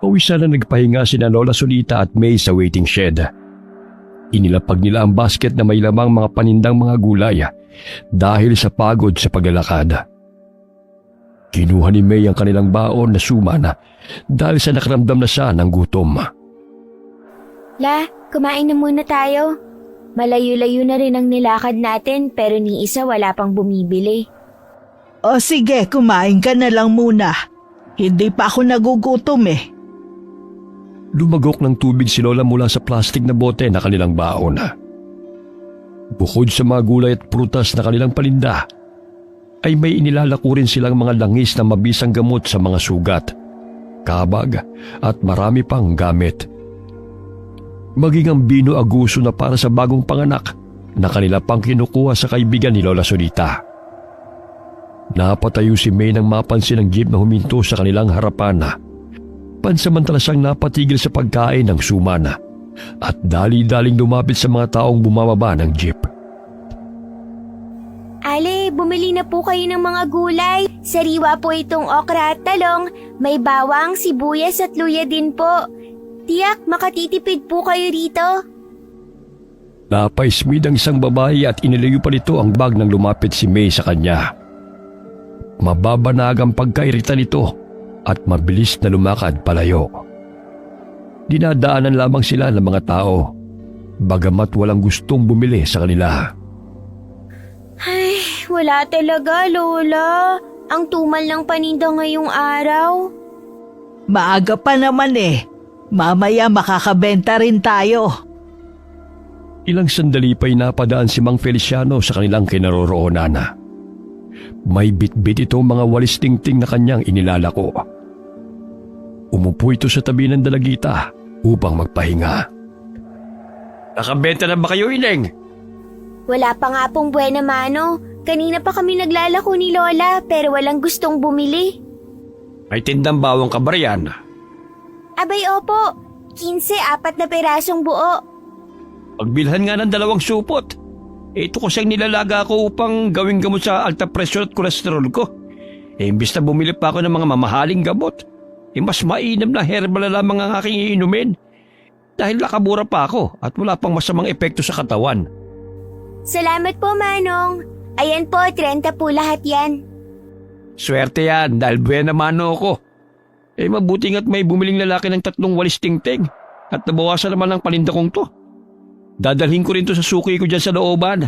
Pawisan na nagpahinga sina Lola Solita at May sa waiting shed. Inilapag nila ang basket na may lamang mga panindang mga gulay dahil sa pagod sa paglalakad. Kinuha ni May ang kanilang baon na suman dahil sa nakaramdam na siya ng gutom. La, kumain na muna tayo. Malayo-layo na rin ang nilakad natin pero ni isa wala pang bumibili. O sige, kumain ka na lang muna. Hindi pa ako nagugutom eh. Lumagok ng tubig si Lola mula sa plastic na bote na kanilang baon. Bukod sa mga gulay at prutas na kanilang paninda, ay may inilalako rin silang mga langis na mabisang gamot sa mga sugat, kabag at marami pang gamit. Maging ang Bino Aguso na para sa bagong panganak na kanila pang kinukuha sa kaibigan ni Lola Solita. Napatayo si May nang mapansin ang jeep na huminto sa kanilang harapan. Pansamantala siyang napatigil sa pagkain ng suman at dali-daling lumapit sa mga taong bumababa ng jeep. Ale, bumili na po kayo ng mga gulay. Sariwa po itong okra at talong. May bawang, sibuyas at luya din po. Tiyak, makatitipid po kayo rito. Napaismid ang isang babae at inilayo pa nito ang bag nang lumapit si May sa kanya. Mababanag ang pagkairita nito at mabilis na lumakad palayo. Dinadaanan lamang sila ng mga tao, bagamat walang gustong bumili sa kanila. Ay, wala talaga, Lola. Ang tumal ng paninda ngayong araw. Maaga pa naman eh. Mamaya makakabenta rin tayo. Ilang sandali pa'y napadaan si Mang Feliciano sa kanilang kinaroroonan. May bitbit itong mga walis tingting na kanyang inilalako. Umupo ito sa tabi ng dalagita upang magpahinga. Nakabenta na ba kayo, Ineng? Wala pa nga pong buena mano. Kanina pa kami naglalako ni Lola pero walang gustong bumili. May tindang bawang ka ba riyan? Abay opo, 15, 4 na perasong buo. Pagbilhan nga ng 2 supot. Ito ko siyang nilalaga ko upang gawing gamot sa alta presyon at kolesterol ko. Imbis na bumili pa ako ng mga mamahaling gamot, mas mainam na herbal na lamang ang aking iinumin. Dahil nakamura pa ako at wala pang masamang epekto sa katawan. Salamat po, Manong. Ayan po, 30 po lahat yan. Swerte yan dahil buena mano ako. Mabuti nga't may bumiling lalaki ng 3 walis tingting at nabawasan naman ang paninda kong to. Dadalhin ko rin to sa suki ko dyan sa looban.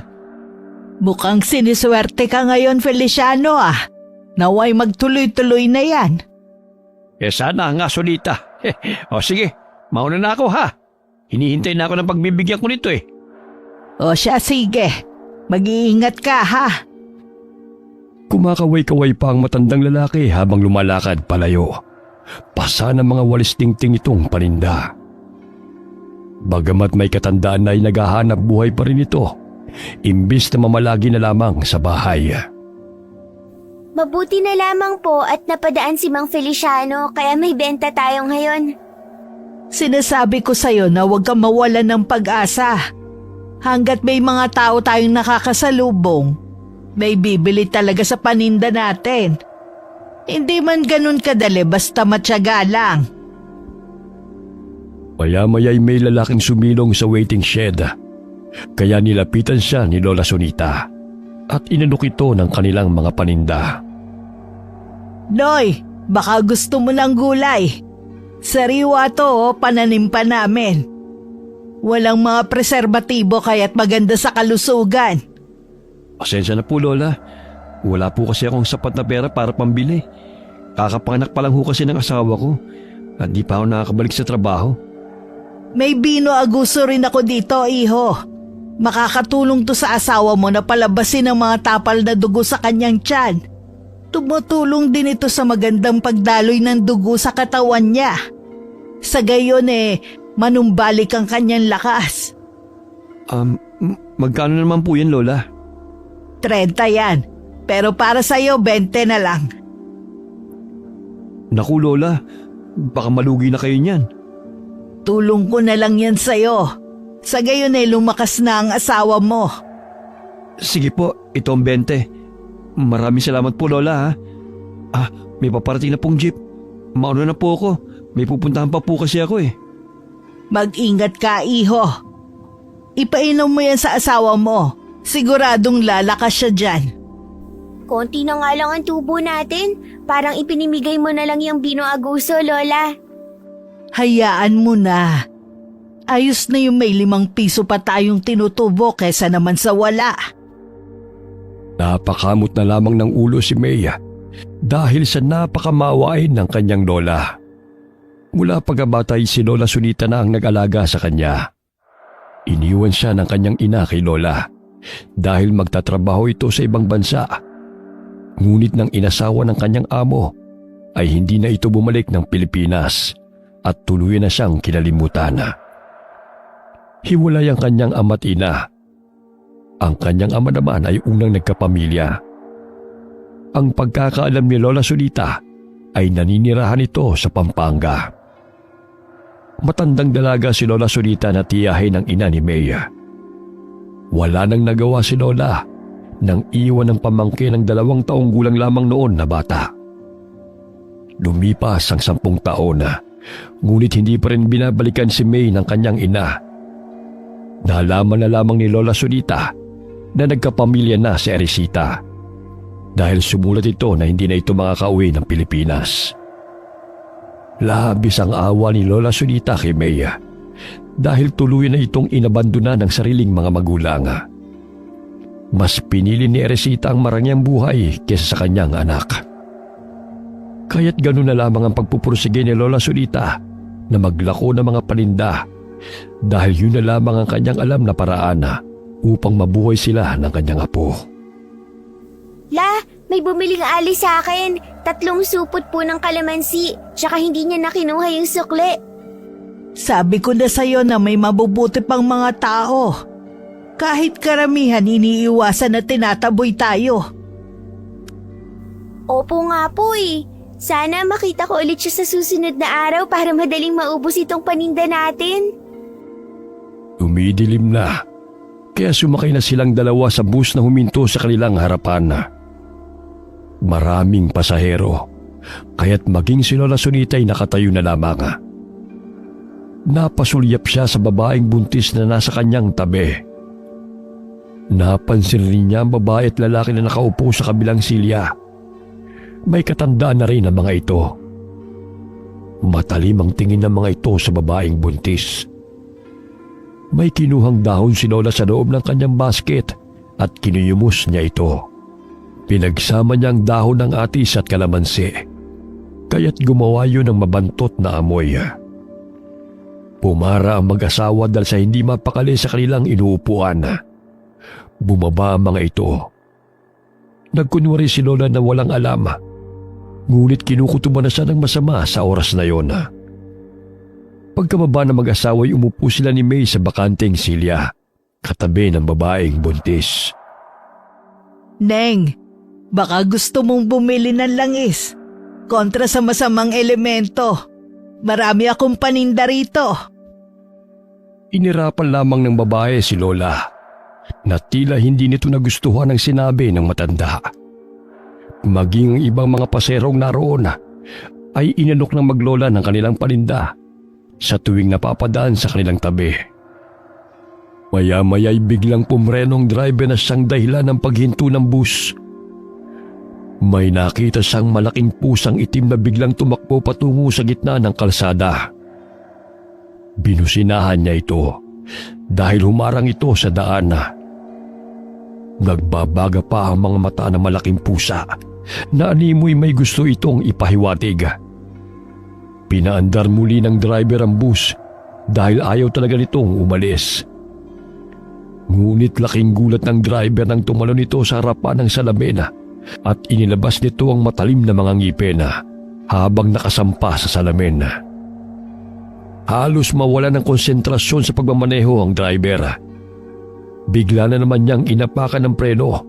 Mukhang siniswerte ka ngayon, Feliciano ah. Naway magtuloy-tuloy na yan. Sana nga, Solita. O sige, mauna na ako ha. Hinihintay na ako ng pagbibigyan ko nito eh. O siya, sige. Mag-iingat ka ha. Kumakaway-kaway pa ang matandang lalaki habang lumalakad palayo. Pasa ng mga walis tingting itong paninda. Bagamat may katandaan na ay naghahanap buhay pa rin ito, imbis na mamalagi na lamang sa bahay. Mabuti na lamang po at napadaan si Mang Feliciano kaya may benta tayo ngayon. Sinasabi ko sa'yo na huwag kang mawalan ng pag-asa. Hanggat may mga tao tayong nakakasalubong, may bibili talaga sa paninda natin. Hindi man ganun kadali basta matyaga lang. Maya-maya'y may lalaking sumilong sa waiting shed. Kaya nilapitan siya ni Lola Sonita at inanok ito ng kanilang mga paninda. Noy, baka gusto mo ng gulay. Sariwa to, pananim pa namin. Walang mga preserbatibo kaya't maganda sa kalusugan. Pasensya na po, Lola. Wala po kasi akong sapat na pera para pambili. Kakapanganak pa lang ho kasi ng asawa ko at di pa ako nakakabalik sa trabaho. May Bino Aguso rin ako dito, iho. Makakatulong to sa asawa mo na palabasin ang mga tapal na dugo sa kanyang tiyan. Tumutulong din ito sa magandang pagdaloy ng dugo sa katawan niya. Sa gayon manumbalik ang kanyang lakas. Magkano naman po yan, Lola? 30 yan. Pero para sa'yo, 20 na lang. Naku, Lola. Baka malugi na kayo niyan. Tulong ko na lang yan sa'yo. Sa gayon lumakas na ang asawa mo. Sige po, ito ang 20. Maraming salamat po, Lola ha. May paparating na pong jeep. mauna na po ako. May pupuntahan pa po kasi ako eh. Mag-ingat ka, iho. Ipainom mo yan sa asawa mo. Siguradong lalakas siya dyan. Konti na nga lang ang tubo natin. Parang ipinimigay mo na lang yung Bino Aguso, Lola. Hayaan mo na. Ayos na yung may 5 piso pa tayong tinutubo kesa naman sa wala. Napakamot na lamang ng ulo si Maya dahil sa napakamawain ng kanyang lola. Mula pagkabata ay si Lola Sunita na ang nag-alaga sa kanya. Iniwan siya ng kanyang ina kay Lola dahil magtatrabaho ito sa ibang bansa. Ngunit nang inasawa ng kanyang amo ay hindi na ito bumalik ng Pilipinas at tuluyan na siyang kinalimutan. Hiwalay ang kanyang ama't ina. Ang kanyang ama naman ay unang nagkapamilya. Ang pagkakaalam ni Lola Sunita ay naninirahan ito sa Pampanga. Matandang dalaga si Lola Sunita na tiyahin ng ina ni Maya. Wala nang nagawa si Lola nang iwan ng pamangkin ng 2 taong gulang lamang noon na bata. Lumipas ang 10 taon na, ngunit hindi pa rin binabalikan si May ng kanyang ina. Nalaman na lamang ni Lola Sunita na nagkapamilya na si Erisita dahil sumulat ito na hindi na ito makakauwi ng Pilipinas. Labis ang awa ni Lola Sunita kay Maya dahil tuluyan na itong inabandona ng sariling mga magulang. Mas pinili ni Erisita ang marangyang buhay kaysa sa kanyang anak. Kaya't ganun na lamang ang pagpupursige ni Lola Sunita na maglako ng mga paninda dahil yun na lamang ang kanyang alam na paraan upang mabuhay sila ng kanyang apo. La, may bumiling alis sa akin. 3 supot po ng kalamansi, tsaka hindi niya nakinuha yung sukli. Sabi ko na sa'yo na may mabubuti pang mga tao. Kahit karamihan iniiwasan na tinataboy tayo. Opo nga po eh. Sana makita ko ulit siya sa susunod na araw para madaling maubos itong paninda natin. Umidilim na, kaya sumakay na silang 2 sa bus na huminto sa kanilang harapan. Maraming pasahero, kaya't maging si Lola Sunita ay nakatayo na lamang. Napasulyap siya sa babaeng buntis na nasa kanyang tabi. Napansin rin niya ang babae at lalaki na nakaupo sa kabilang silya. May katandaan na rin ang mga ito. Matalim ang tingin ng mga ito sa babaeng buntis. May kinuhang dahon si Lola sa loob ng kanyang basket at kinuyumos niya ito. Pinagsama niya ang dahon ng atis at kalamansi, kaya't gumawa yun ng mabantot na amoy. Pumara ang mag-asawa dahil sa hindi mapakali sa kanilang inuupuan. Bumaba ang mga ito. Nagkunwari si Lola na walang alam, ngunit kinukutuban na siya ng masama sa oras na yon. Pagkababa ng mag-asawa ay umupo sila ni May sa bakanteng silya, katabi ng babaeng buntis. Neng, baka gusto mong bumili ng langis. Kontra sa masamang elemento. Marami akong paninda rito. Inirapan lamang ng babae si Lola na tila hindi nito nagustuhan ang sinabi ng matanda. Maging ang ibang mga paserong naroon ay inalok ng maglola ng kanilang paninda sa tuwing napapadaan sa kanilang tabi. Maya-maya ay biglang pumrenong driver na siyang dahilan ng paghinto ng bus. May nakita siyang malaking pusang itim na biglang tumakbo patungo sa gitna ng kalsada. Binusinahan niya ito dahil humarang ito sa daan. Nagbabaga pa ang mga mata ng malaking pusa na animoy may gusto itong ipahiwatig. Pinaandar muli ng driver ang bus dahil ayaw talaga nitong umalis. Ngunit laking gulat ng driver nang tumalon ito sa harapan ng salamin at inilabas nito ang matalim na mga ngipin habang nakasampa sa salamin. Halos mawala ng konsentrasyon sa pagmamaneho ang driver. Bigla na naman niyang inapakan ng preno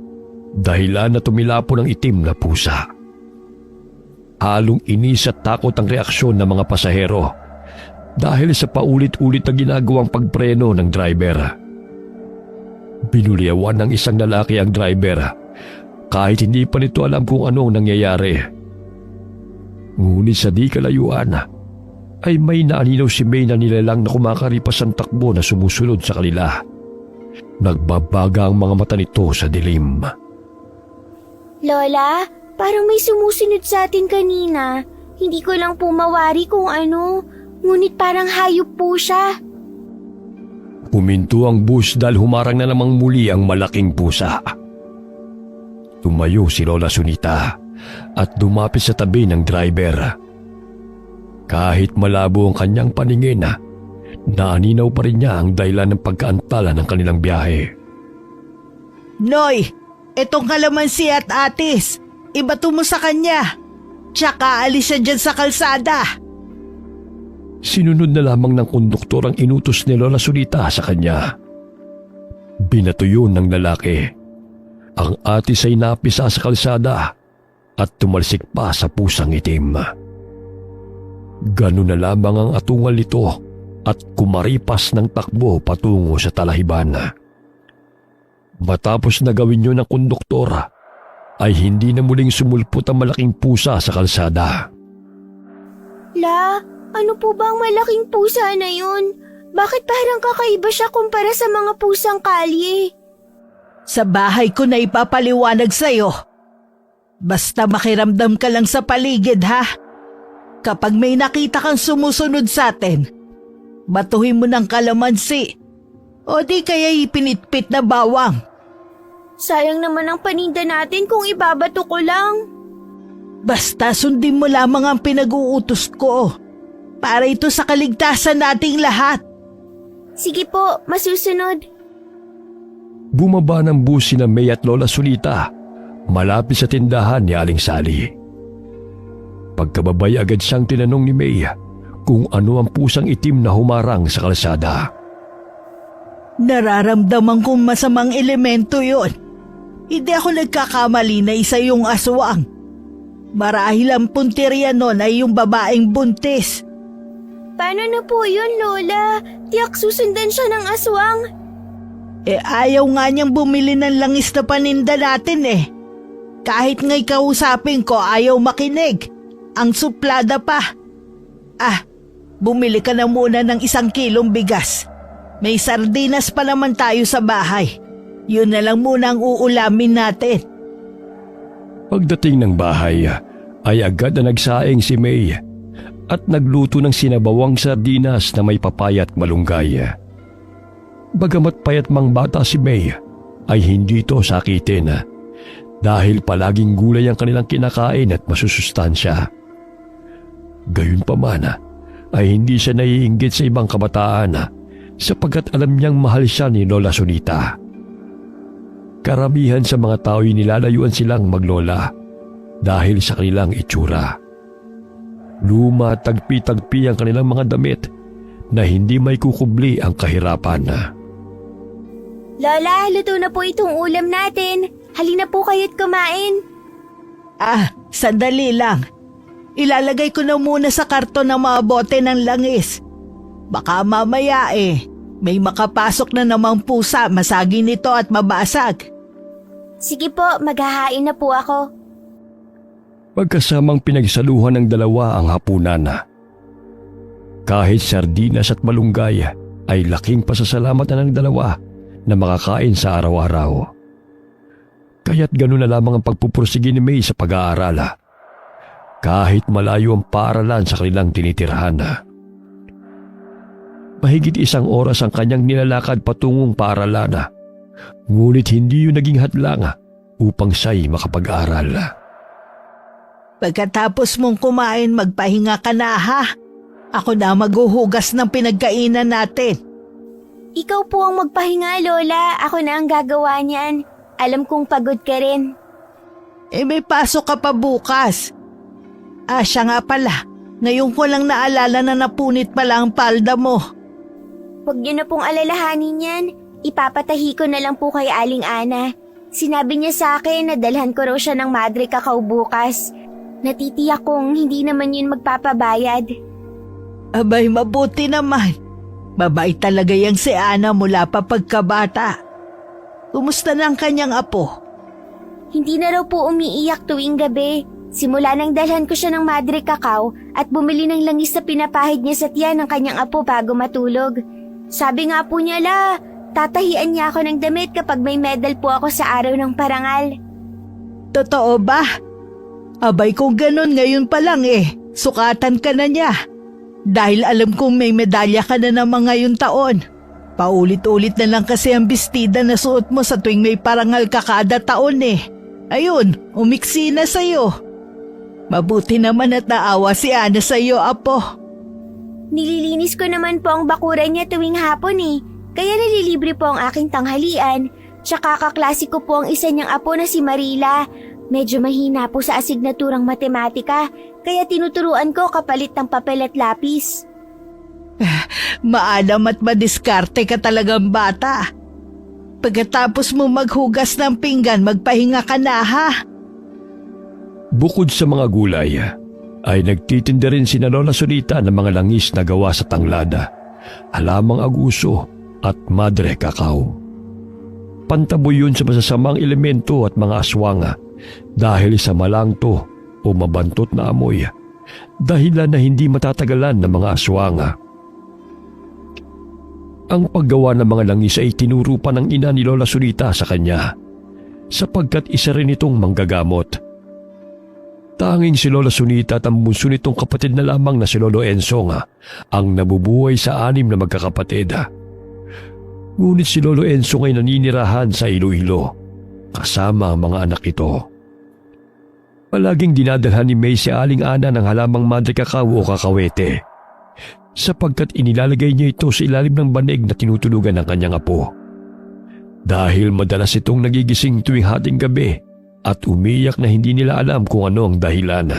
dahilan na tumilapo ng itim na pusa. Halong inis at takot ang reaksyon ng mga pasahero dahil sa paulit-ulit na ginagawang pagpreno ng driver. Binuliawan ng isang lalaki ang driver kahit hindi pa nito alam kung anong nangyayari. Ngunit sa di kalayuan ay may naaninaw si May na nilalang na kumakaripas ang takbo na sumusunod sa kanila. Nagbabaga ang mga mata nito sa dilim. Lola, parang may sumusunod sa atin kanina. Hindi ko lang po mawari kung ano, ngunit parang hayop po siya. Huminto ang bus dahil humarang na namang muli ang malaking pusa. Tumayo si Lola Sunita at dumapit sa tabi ng driver. Kahit malabo ang kanyang paningin, naaninaw pa rin niya ang dahilan ng pagkaantala ng kanilang biyahe. Noy, etong kalamansi at atis, ibato mo sa kanya. Tsaka alis siya dyan sa kalsada. Sinunod na lamang ng konduktor ang inutos ni Lola Sunita sa kanya. Binato yun ng lalaki. Ang atis ay napisa sa kalsada at tumalsik pa sa pusang itim. Ganun na lamang ang atungal nito at kumaripas ng takbo patungo sa talahiban. Matapos na gawin yun ng konduktor, ay hindi na muling sumulpot ang malaking pusa sa kalsada. La, ano po ba ang malaking pusa na yun? Bakit parang kakaiba siya kumpara sa mga pusang kalye? Sa bahay ko na ipapaliwanag sa'yo. Basta makiramdam ka lang sa paligid, ha? Kapag may nakita kang sumusunod sa atin, batuhin mo ng kalamansi o di kaya ipinitpit na bawang. Sayang naman ang paninda natin kung ibabato ko lang. Basta sundin mo lamang ang pinag-uutos ko para ito sa kaligtasan nating lahat. Sige po, masusunod. Bumaba ng bus sina May at Lola Sunita malapit sa tindahan ni Aling Sally. Pagkababay agad siyang tinanong ni May kung ano ang pusang itim na humarang sa kalsada. Nararamdaman kong masamang elemento yon. Hindi ako nagkakamali na isa yung aswang. Marahil ang punteriya nun ay yung babaeng buntis. Paano na po yun, Lola? Tiyak susundan siya ng aswang. Ayaw nga niyang bumili ng langis na paninda natin eh. Kahit nga'y kausapin ko, ayaw makinig. Ang suplada pa. Bumili ka na muna ng 1 kilong bigas. May sardinas pa naman tayo sa bahay. Yun na lang muna ang uulamin natin. Pagdating ng bahay, ay agad na nagsaing si May at nagluto ng sinabawang sardinas na may papaya at malunggay. Bagamat payat mang bata si May, ay hindi ito sakitin dahil palaging gulay ang kanilang kinakain at masusustansya. Gayunpaman, ay hindi siya naiinggit sa ibang kabataan sapagkat alam niyang mahal siya ni Lola Sunita. Karamihan sa mga tao'y nilalayuan silang maglola dahil sa kanilang itsura. Luma at tagpi-tagpi ang kanilang mga damit na hindi may kukubli ang kahirapan. Lola, luto na po itong ulam natin. Halina po kayo't kumain. Sandali lang. Ilalagay ko na muna sa karton ng mga bote ng langis. Baka mamaya may makapasok na namang pusa, masagi nito at mabasag. Sige po, maghahain na po ako. Pagkasamang pinagsaluhan ng dalawa ang hapunan. Kahit sardinas at malunggay ay laking pasasalamat na ng dalawa na makakain sa araw-araw. Kaya't gano'n na lamang ang pagpupursige ni May sa pag-aaral. Kahit malayo ang paaralan sa kanilang tinitirhan. Mahigit 1 oras ang kanyang nilalakad patungong paaralan. Ngunit hindi yun naging hadlang upang siya'y makapag-aral. Pagkatapos mong kumain, magpahinga ka na, ha? Ako na maghuhugas ng pinagkainan natin. Ikaw po ang magpahinga, Lola. Ako na ang gagawa niyan. Alam kong pagod ka rin. May pasok ka pa bukas. Siya nga pala. Ngayon ko lang naalala na napunit pala ang palda mo. Huwag niyo na pong alalahanin yan. Ipapatahi ko na lang po kay Aling Ana. Sinabi niya sa akin na dalhan ko raw siya ng Madre Cacao bukas. Natitiyak kong hindi naman yun magpapabayad. Abay, mabuti naman. Mabait talaga yang si Ana mula pa pagkabata. Kumusta na ang kanyang apo? Hindi na raw po umiiyak tuwing gabi. Simula nang dalhan ko siya ng Madre Cacao at bumili ng langis na pinapahid niya sa tiyan ng kanyang apo bago matulog. Sabi nga po niya tatahian niya ako ng damit kapag may medal po ako sa araw ng parangal. Totoo ba? Abay kung ganun ngayon pa lang sukatan ka na niya. Dahil alam kong may medalya ka na naman ngayon taon. Paulit-ulit na lang kasi ang bestida na suot mo sa tuwing may parangal ka kada taon Ayun, umiksi na sa'yo. Mabuti naman at naawa si Ana sa'yo, apo. Nililinis ko naman po ang bakuran niya tuwing hapon kaya nalilibre po ang aking tanghalian. Tsaka kaklase ko po ang isa niyang apo na si Marila. Medyo mahina po sa asignaturang matematika, kaya tinuturuan ko kapalit ng papel at lapis. Maalam at madiskarte ka talagang bata. Pagkatapos mo maghugas ng pinggan, magpahinga ka na ha. Bukod sa mga gulay, ay nagtitinda rin sina Lola Sonita ng mga langis na gawa sa tanglada, halamang aguso at Madre Cacao. Pantaboy yun sa masasamang elemento at mga aswanga dahil sa malangto o mabantot na amoy, dahilan na hindi matatagalan ng mga aswanga. Ang paggawa ng mga langis ay tinuro pa ng ina ni Lola Sonita sa kanya, sapagkat isa rin itong manggagamot. Tanging si Lola Sonita at ang bunso nitong kapatid na lamang na si Lolo Enzo ang nabubuhay sa 6 na magkakapatid. Ngunit si Lolo Enzo ay naninirahan sa Iloilo, kasama ang mga anak ito. Palaging dinadalhan ni May si Aling Ana ng halamang Madre Cacao o kakawete, sapagkat inilalagay niya ito sa ilalim ng banig na tinutulugan ng kanyang apo. Dahil madalas itong nagigising tuwing hating gabi at umiyak na hindi nila alam kung ano ang dahilan.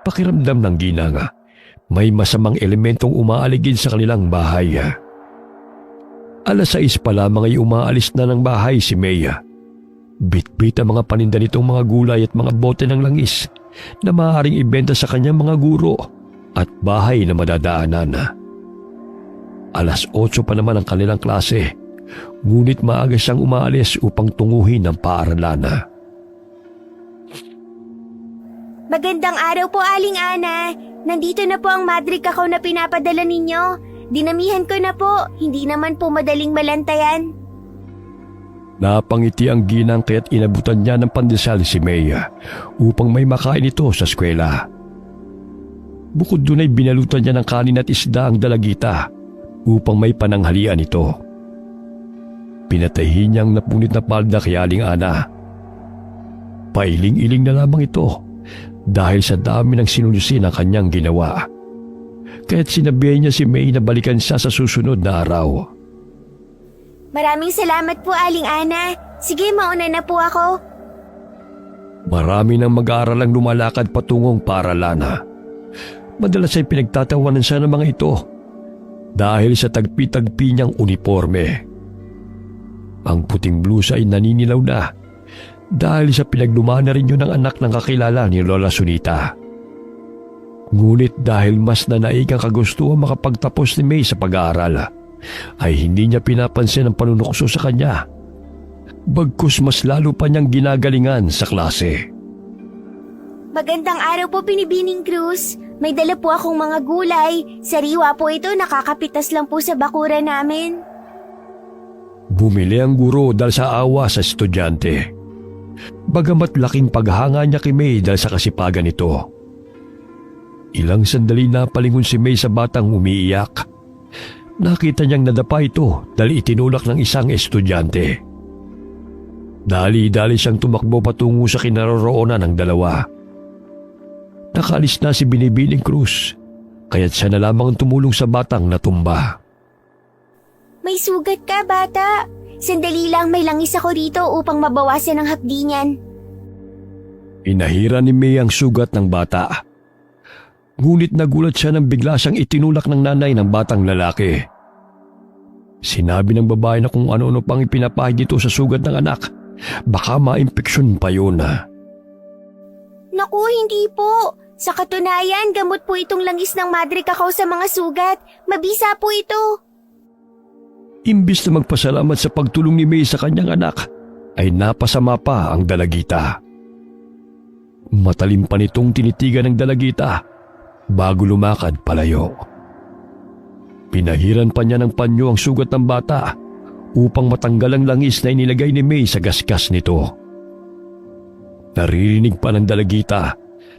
Pakiramdam ng ginang, may masamang elementong umaaligid sa kanilang bahay. 6:00 pa lamang ay umaalis na ng bahay si Maya. Bit-bit ang mga paninda nitong mga gulay at mga bote ng langis na maaaring ibenta sa kanyang mga guro at bahay na madadaanan. 8:00 pa naman ang kanilang klase, ngunit maaga siyang umaalis upang tunguhin ang paaralan. Magandang araw po, Aling Ana. Nandito na po ang Madre Cacao na pinapadala ninyo. Dinamihan ko na po, hindi naman po madaling malantayan. Napangiti ang ginang kaya't inabutan niya ng pandesal si Maya upang may makain ito sa eskwela. Bukod doon ay binalutan niya ng kanin at isda ang dalagita upang may pananghalian ito. Pinatahi niyang napunit na palda kay Aling Ana. Pailing-iling na lamang ito dahil sa dami ng sinulusin ang kanyang ginawa. Kaya't sinabihan niya si May na balikan siya sa susunod na araw. Maraming salamat po, Aling Ana. Sige, mauna na po ako. Marami ng mag-aaral ang lumalakad patungong paaralan. Madalas ay pinagtatawanan siya ng mga ito dahil sa tagpi-tagpi niyang uniforme. Ang puting blusa ay naninilaw na dahil sa pinaglumaan na rin yun ng anak ng kakilala ni Lola Sonita. Ngunit dahil mas nanaig ang kagustuhan makapagtapos ni May sa pag-aaral, ay hindi niya pinapansin ang panunukso sa kanya. Bagkus mas lalo pa niyang ginagalingan sa klase. Magandang araw po, Binibining Cruz. May dala po akong mga gulay. Sariwa po ito, nakakapitas lang po sa bakura namin. Bumili ang guro dahil sa awa sa estudyante. Bagamat laking paghanga niya kay May dahil sa kasipagan nito. Ilang sandali na palingon si May sa batang umiiyak. Nakita niyang nadapa ito dahil itinulak ng isang estudyante. Dali-dali siyang tumakbo patungo sa kinaroroonan ng dalawa. Nakaalis na si Binibining Cruz, kaya't siya na lamang tumulong sa batang natumba. May sugat ka, bata. Sandali lang, may langis ako rito upang mabawasan ang hapdi niyan. Inahira ni May ang sugat ng bata. Ngunit nagulat siya nang bigla siyang itinulak ng nanay ng batang lalaki. Sinabi ng babae na kung ano-ano pang ipinapahid nito sa sugat ng anak, baka ma-impeksyon pa yun. Naku, hindi po. Sa katunayan, gamot po itong langis ng Madre Cacao sa mga sugat. Mabisa po ito. Imbis na magpasalamat sa pagtulong ni May sa kanyang anak, ay napasama pa ang dalagita. Matalim pa nitong tinitigan ng dalagita bago lumakad palayo. Pinahiran pa niya ng panyo ang sugat ng bata upang matanggal ang langis na inilagay ni May sa gasgas nito. Naririnig pa ng dalagita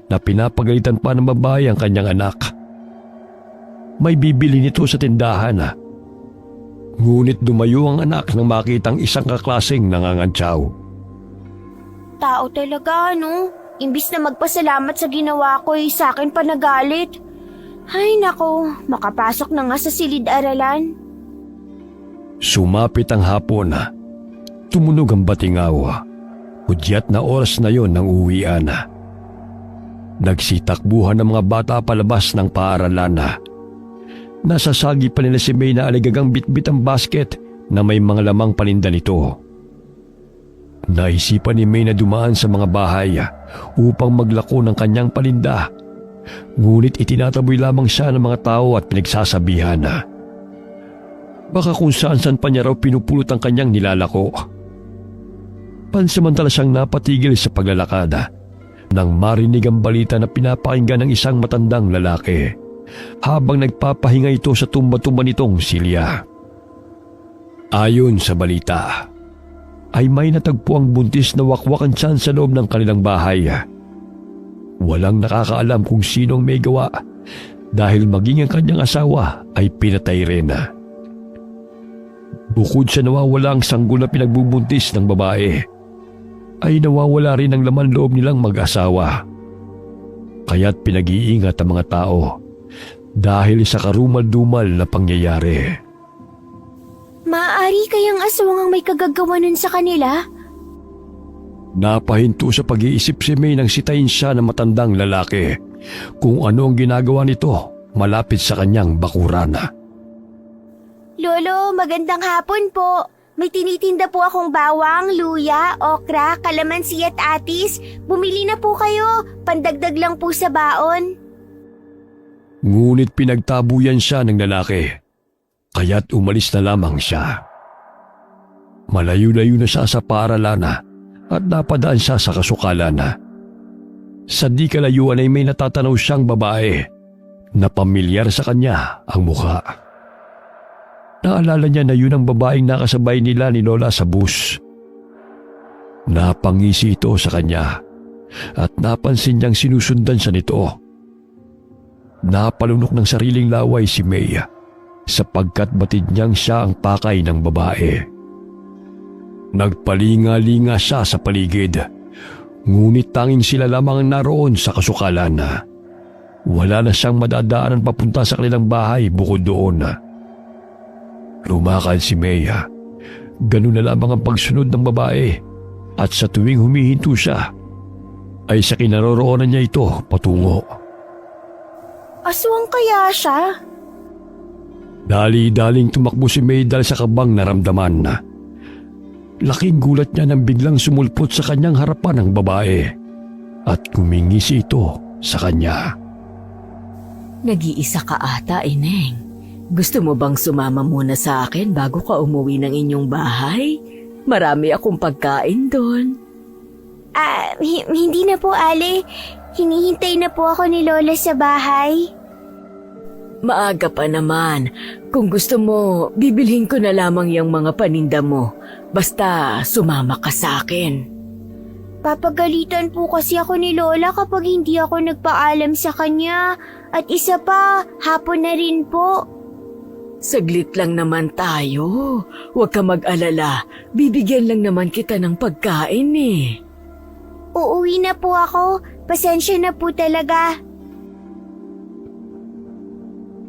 na pinapagalitan pa ng babae ang kanyang anak. May bibili nito sa tindahan. Ngunit dumayo ang anak nang makitang isang kaklaseng nangangantsaw. Tao talaga, no? Imbis na magpasalamat sa ginawa ko, sa akin pa nagalit. Ay nako, makapasok na nga sa silid-aralan. Sumapit ang hapon. Tumunog ang batingaw. Hudyat na oras na yon ng uwian. Nagsitakbuhan ng mga bata palabas ng paaralan. Nasasagi pa nila si May na aligagang bitbit ang basket na may mga lamang paninda nito. Naisipan ni May na dumaan sa mga bahay upang maglako ng kanyang paninda. Ngunit itinataboy lamang siya ng mga tao at pinagsasabihan. Baka kung saan-saan pa niya raw pinupulot ang kanyang nilalako. Pansamantala siyang napatigil sa paglalakad nang marinig ang balita na pinapakinggan ng isang matandang lalaki habang nagpapahinga ito sa tumba-tumba nitong silya. Ayon sa balita, ay may natagpo ang buntis na wakwakan tiyan sa loob ng kanilang bahay. Walang nakakaalam kung sino ang may gawa dahil maging ang kanyang asawa ay pinatay rin. Bukod sa nawawala ang sanggol na pinagbubuntis ng babae, ay nawawala rin ang laman loob nilang mag-asawa. Kaya't pinag-iingat ang mga tao dahil sa karumal-dumal na pangyayari. Maaari kayang aswang ang may kagagawanan sa kanila? Napahinto sa pag-iisip si May nang sitayin siya ng matandang lalaki kung ano ang ginagawa nito malapit sa kanyang bakuran. Lolo, magandang hapon po. May tinitinda po akong bawang, luya, okra, kalamansi at atis. Bumili na po kayo. Pandagdag lang po sa baon. Ngunit pinagtabuyan siya ng lalaki, kaya't umalis na lamang siya. Malayo-layo na siya sa paaralan at napadaan siya sa kasukalan. Sa di kalayuan ay may natatanaw siyang babae na pamilyar sa kanya ang mukha. Naalala niya na yun ang babaeng nakasabay nila ni Lola sa bus. Napangisi ito sa kanya at napansin niyang sinusundan siya nito. Napalunok ng sariling laway si May sapagkat batid niyang siya ang pakay ng babae. Nagpalinga-linga siya sa paligid, ngunit tanging sila lamang ang naroon sa kasukalan. Wala na siyang madadaanan papunta sa kanilang bahay bukod doon. Lumakad si May. Ganun na lamang ang pagsunod ng babae at sa tuwing humihinto siya, ay sa kinaroroonan niya ito patungo. Aswang kaya siya? Dali-daling tumakbo si May dahil sa kabang naramdaman. Laking gulat niya nang biglang sumulpot sa kanyang harapan ang babae at kumingisi ito sa kanya. Nag-iisa ka ata, Ineng. Gusto mo bang sumama muna sa akin bago ka umuwi ng inyong bahay? Marami akong pagkain doon. Hindi na po, Ale. Hinihintay na po ako ni Lola sa bahay. Maaga pa naman. Kung gusto mo, bibilhin ko na lamang yung mga paninda mo. Basta sumama ka sa akin. Papagalitan po kasi ako ni Lola kapag hindi ako nagpaalam sa kanya. At isa pa, hapon na rin po. Saglit lang naman tayo. Huwag ka mag-alala. Bibigyan lang naman kita ng pagkain eh. Uuwi na po ako. Pasensya na po talaga.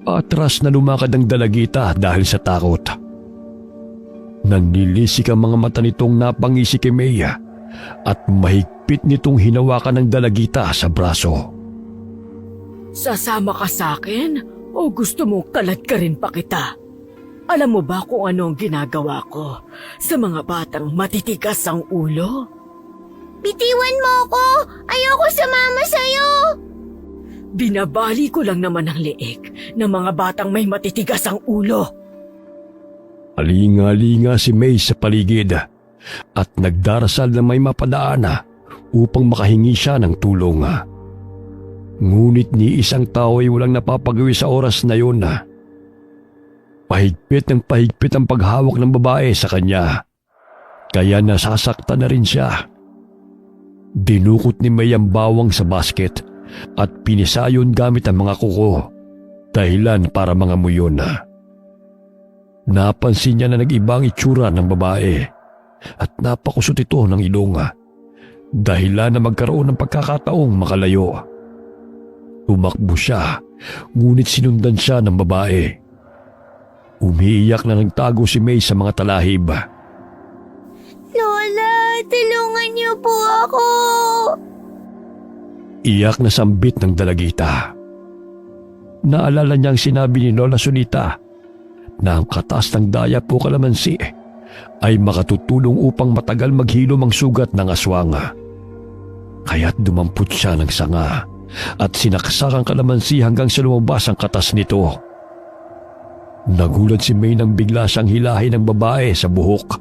Atras na lumakad ang dalagita dahil sa takot. Nanilisik ang mga mata nitong napangisi kay May at mahigpit nitong hinawakan ng dalagita sa braso. Sasama ka sa akin? O gusto mo kalat ka rin pa kita? Alam mo ba kung ano ang ginagawa ko sa mga batang matitigas ang ulo? Bitiwan mo ako! Ayoko sumama sa'yo! Binabali ko lang naman ang leeg ng mga batang may matitigas ang ulo. Alinga-linga si May sa paligid at nagdarasal na may mapadaan upang makahingi siya ng tulong. Ngunit ni isang tao ay walang napapagawi sa oras na yun. Pahigpit ng pahigpit ang paghawak ng babae sa kanya, kaya nasasaktan na rin siya. Dinukot ni May ang bawang sa basket at pinisa yun gamit ang mga kuko, dahilan para mga muyon. Napansin niya na nag-iba ang itsura ng babae at napakusot ito ng ilong, dahilan na magkaroon ng pagkakataong makalayo. Tumakbo siya, ngunit sinundan siya ng babae. Umiiyak na nagtago si May sa mga talahib. Lola, tulungan niyo po ako. Iyak na sambit ng dalagita. Naalala niyang sinabi ni Lola Sunita na ang katas ng daya po kalamansi ay makatutulong upang matagal maghilom ang sugat ng aswang. Kaya't dumampot siya ng sanga at sinaksak ang kalamansi hanggang sa lumabas ang katas nito. Nagulat si May nang bigla siyang hilahin ng babae sa buhok.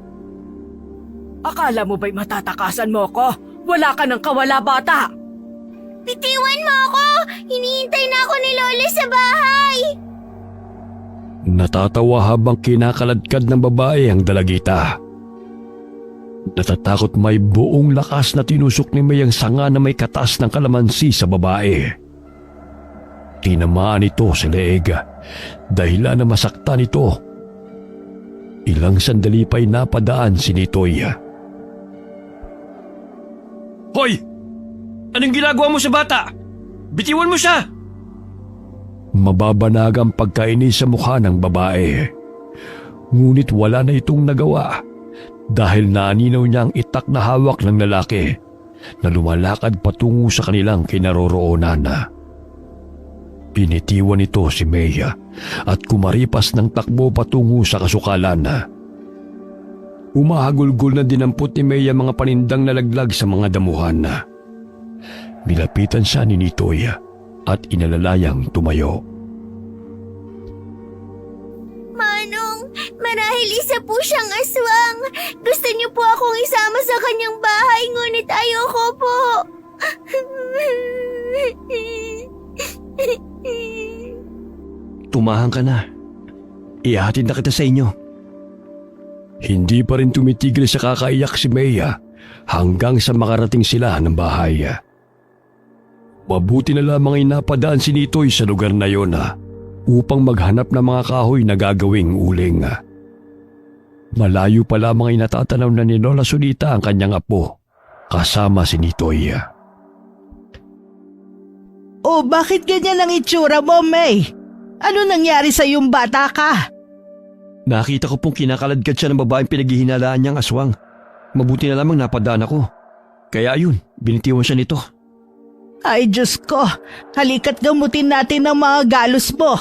Akala mo ba'y matatakasan mo ko? Wala ka ng kawala, bata! Bitiwan mo ako! Hinihintay na ako ni Lola sa bahay! Natatawa habang kinakaladkad ng babae ang dalagita. Natatakot may buong lakas na tinusok ni May ang sanga na may katas ng kalamansi sa babae. Tinamaan ito sa leeg, dahilan na masaktan ito. Ilang sandali pa'y napadaan si Nitoy. Hoy! Anong ginagawa mo sa bata? Bitiwan mo siya! Mababanag ang pagkainis sa mukha ng babae. Ngunit wala na itong nagawa dahil naaninaw niya ang itak na hawak ng lalaki na lumalakad patungo sa kanilang kinaroroonan. Pinitiwan ito si May at kumaripas ng takbo patungo sa kasukalan. Umahagulgol na dinampot ni May ang mga panindang nalaglag sa mga damuhan. Nilapitan siya ni Nitoy at inalalayang tumayo. Manong, marahil isa po siyang aswang. Gusto niyo po akong isama sa kanyang bahay, ngunit ayoko po. Tumahan ka na. Ihahatid na kita sa inyo. Hindi pa rin tumitigil sa kakaiyak si May hanggang sa makarating sila ng bahay. Mabuti na lamang ay napadaan si Nitoy sa lugar na yon upang maghanap ng mga kahoy na gagawing uling. Malayo pa lamang ay natatanaw na ni Lola Sunita ang kanyang apo kasama si Nitoy. Oh, bakit ganyan ang itsura mo, May? Ano nangyari sa iyong bata ka? Nakita ko pong kinakaladkad siya ng babaeng pinaghihinalaan niyang aswang. Mabuti na lamang napadaan ako. Kaya ayun, binitiwan siya nito. Ay, Diyos ko. Halika't gamutin natin ang mga galos mo.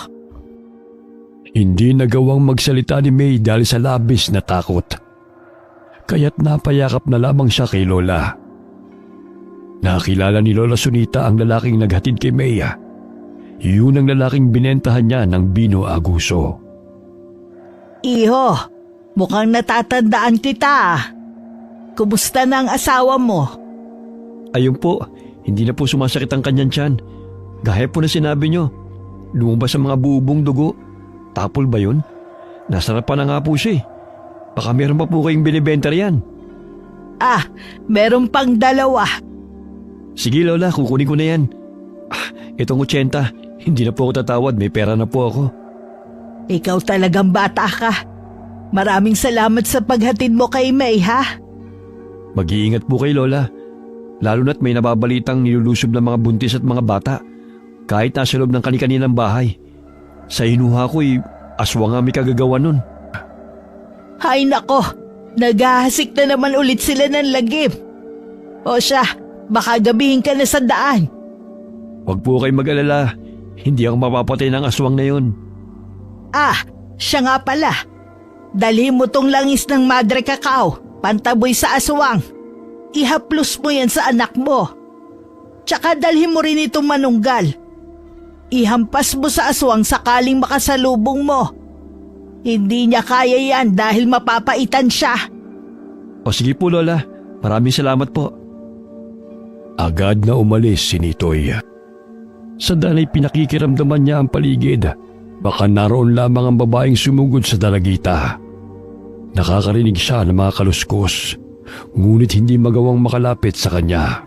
Hindi nagawang magsalita ni May dahil sa labis na takot. Kaya't napayakap na lamang siya kay Lola. Nakilala ni Lola Sunita ang lalaking naghatid kay May. Yun ang lalaking binentahan niya ng Bino Aguso. Iho, mukhang natatandaan kita. Kumusta na ang asawa mo? Ayun po, hindi na po sumasakit ang kanyang tiyan. Gaya po na sinabi niyo, lumabas ang mga bubong dugo. Tapol ba yun? Nasarapan na nga po siya eh. Baka meron pa po kayong binibenta riyan. Ah, meron pang 2. Sige Lola, kukunin ko na yan. Itong 80, hindi na po ako tatawad, may pera na po ako. Ikaw talagang bata ka. Maraming salamat sa paghatid mo kay May, ha? Mag-iingat po kay Lola. Lalo na't may nababalitang nilulusob ng mga buntis at mga bata. Kahit nasa loob ng kani-kaninang bahay. Sa inuha ko'y aswang nga may kagagawa nun. Hay nako, naghahasik na naman ulit sila ng lagim. O siya, baka gabihin ka na sa daan. Huwag po kayong mag-alala. Hindi ako mapapatay ng aswang na yun. Ah, siya nga pala. Dalhin mo tong langis ng Madre Cacao, pantaboy sa aswang. Ihaplos mo yan sa anak mo. Tsaka dalhin mo rin itong manunggal. Ihampas mo sa aswang sakaling makasalubong mo. Hindi niya kaya yan dahil mapapaitan siya. O sige po Lola, maraming salamat po. Agad na umalis si Nitoy. Sa danay pinakikiramdaman niya ang paligid. Baka naroon lamang ang babaeng sumugod sa dalagita. Nakakarinig siya ng mga kaluskos, ngunit hindi magawang makalapit sa kanya.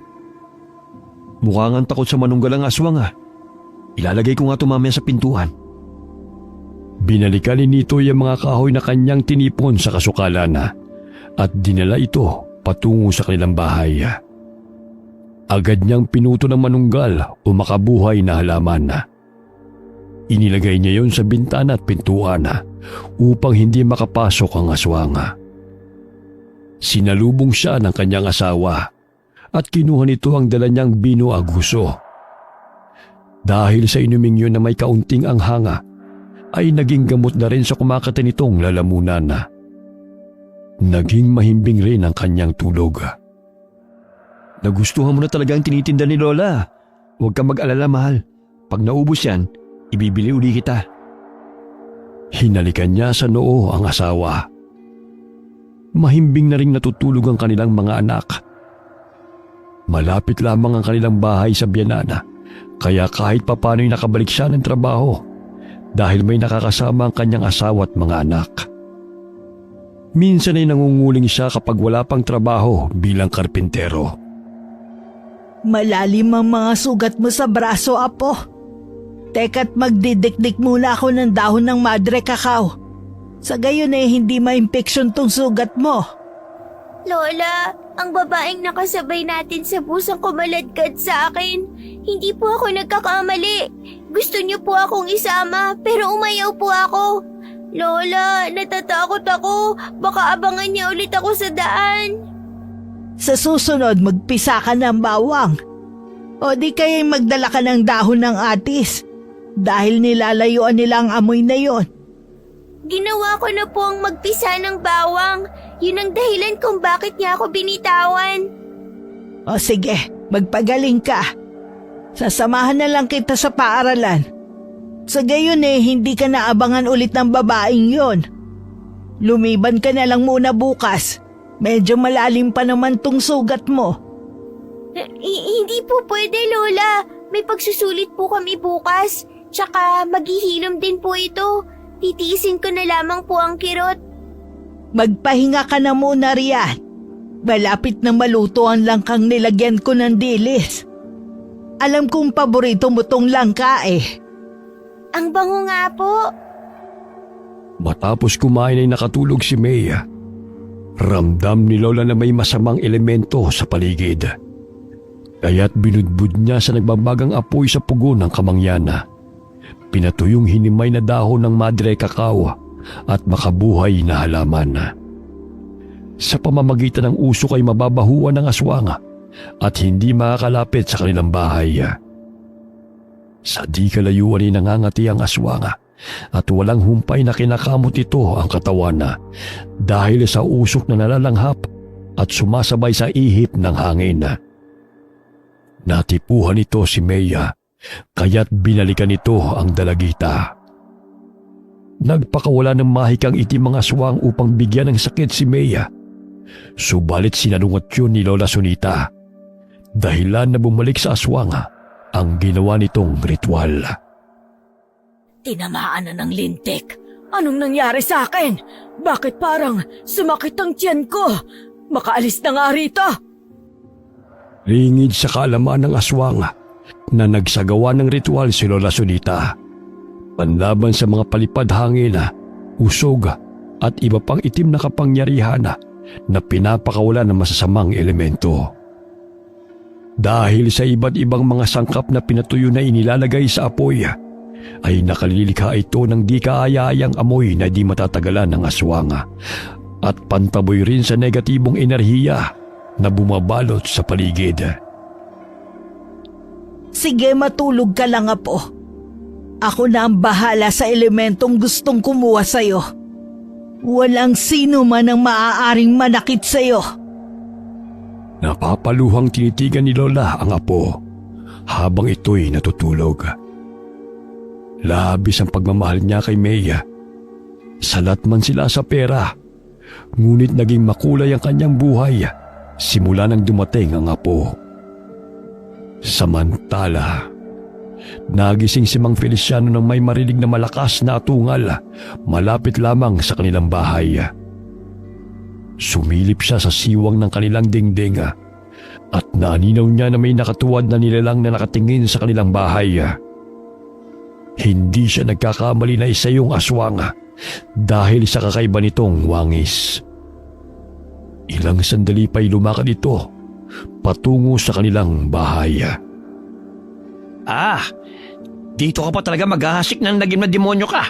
Mukhang ang takot sa manunggal ang aswang ah. Ilalagay ko nga ito mamaya sa pintuan. Binalikan ni Nitoy ang mga kahoy na kanyang tinipon sa kasukalan at dinala ito patungo sa kanilang bahay. Agad niyang pinuto ng manunggal o makabuhay na halaman. Inilagay niya yon sa bintana at pintuan upang hindi makapasok ang aswang. Sinalubong siya ng kanyang asawa at kinuha nito ang dala niyang Bino Aguso. Dahil sa inuming yun na may kaunting anghanga, ay naging gamot na rin sa kumakata nitong lalamunan. Naging mahimbing rin ang kanyang tulog. Nagustuhan mo na talaga ang tinitinda ni Lola. Huwag kang mag-alala, mahal. Pag naubos yan, ibibili uli kita. Hinalikan niya sa noo ang asawa. Mahimbing na ring natutulog ang kanilang mga anak. Malapit lamang ang kanilang bahay sa Biyanana, kaya kahit papano'y nakabalik siya ng trabaho dahil may nakakasama ang kanyang asawa at mga anak. Minsan ay nangunguling siya kapag wala pang trabaho bilang karpintero. Malalim ang mga sugat mo sa braso, Apo. Teka't magdidikdik muna ako ng dahon ng madre cacao. Sa gayon ay hindi ma-impeksyon tong sugat mo. Lola, ang babaeng nakasabay natin sa busang kumaladkad sa akin. Hindi po ako nagkakamali. Gusto niyo po akong isama pero umayaw po ako. Lola, natatakot ako. Baka abangan niya ulit ako sa daan. Sa susunod, magpisa ka ng bawang. O di kaya'y magdala ka ng dahon ng atis. Dahil nilalayuan nila ang amoy na yon. Ginawa ko na po ang magpisa ng bawang. Yun ang dahilan kung bakit niya ako binitawan. O sige, magpagaling ka. Sasamahan na lang kita sa paaralan. Sa gayon hindi ka naabangan ulit ng babaeng yon. Lumiban ka na lang muna bukas. Medyo malalim pa naman tong sugat mo. Hindi po pwede, Lola. May pagsusulit po kami bukas. Tsaka maghihilom din po ito. Titiisin ko na lamang po ang kirot. Magpahinga ka na muna riyan. Malapit na maluto ang langkang nilagyan ko ng dilis. Alam kong paborito mo tong langka eh. Ang bango nga po. Matapos kumain ay nakatulog si May. Ramdam ni Lola na may masamang elemento sa paligid. Kaya't binudbud niya sa nagbabagang apoy sa pugo ng kamangyana. Pinatuyong hinimay na dahon ng madre cacao at makabuhay na halaman. Sa pamamagitan ng usok ay mababahuan ng aswang at hindi makakalapit sa kanilang bahay. Sa di kalayuan ay nangangati ang aswang at walang humpay na kinakamot ito ang katawan dahil sa usok na nalalanghap at sumasabay sa ihip ng hangin. Natipuhan ito si Maya, kaya't binalikan ito ang dalagita. Nagpakawala ng mahikang itim ang aswang upang bigyan ng sakit si Maya. Subalit sinalungat yun ni Lola Sunita. Dahilan na bumalik sa aswang ang ginawa nitong ritual. Tinamaan na ng lintik. Anong nangyari sa akin? Bakit parang sumakit ang tiyan ko? Makaalis na nga rito. Ringid sa kaalaman ng aswang na nagsagawa ng ritual si Lola Sunita. Panlaban sa mga palipad hangin, usog at iba pang itim na kapangyarihan na pinapakawala ng masasamang elemento. Dahil sa iba't ibang mga sangkap na pinatuyo na inilalagay sa apoy, ay nakalilikha ito ng di kaaya-ayang amoy na di matatagalan ng aswang at pantaboy rin sa negatibong enerhiya na bumabalot sa paligid. Sige, matulog ka lang, Apo. Ako na ang bahala sa elementong gustong kumuha sa'yo. Walang sino man ang maaaring manakit sa'yo. Napapaluhang tinitigan ni Lola ang apo habang ito'y natutulog. Labis ang pagmamahal niya kay Maya. Salat man sila sa pera, ngunit naging makulay ang kanyang buhay simula nang dumating ang apo. Samantala, nagising si Mang Feliciano nang may marinig na malakas na atungal malapit lamang sa kanilang bahay. Sumilip siya sa siwang ng kanilang dingding at naaninaw niya na may nakatuwad na nilalang na nakatingin sa kanilang bahay. Hindi siya nagkakamali na isa yung aswang dahil sa kakaiba nitong wangis. Ilang sandali pa'y lumakad ito patungo sa kanilang bahay. Dito ka pa talaga maghahasik ng lagim na demonyo ka.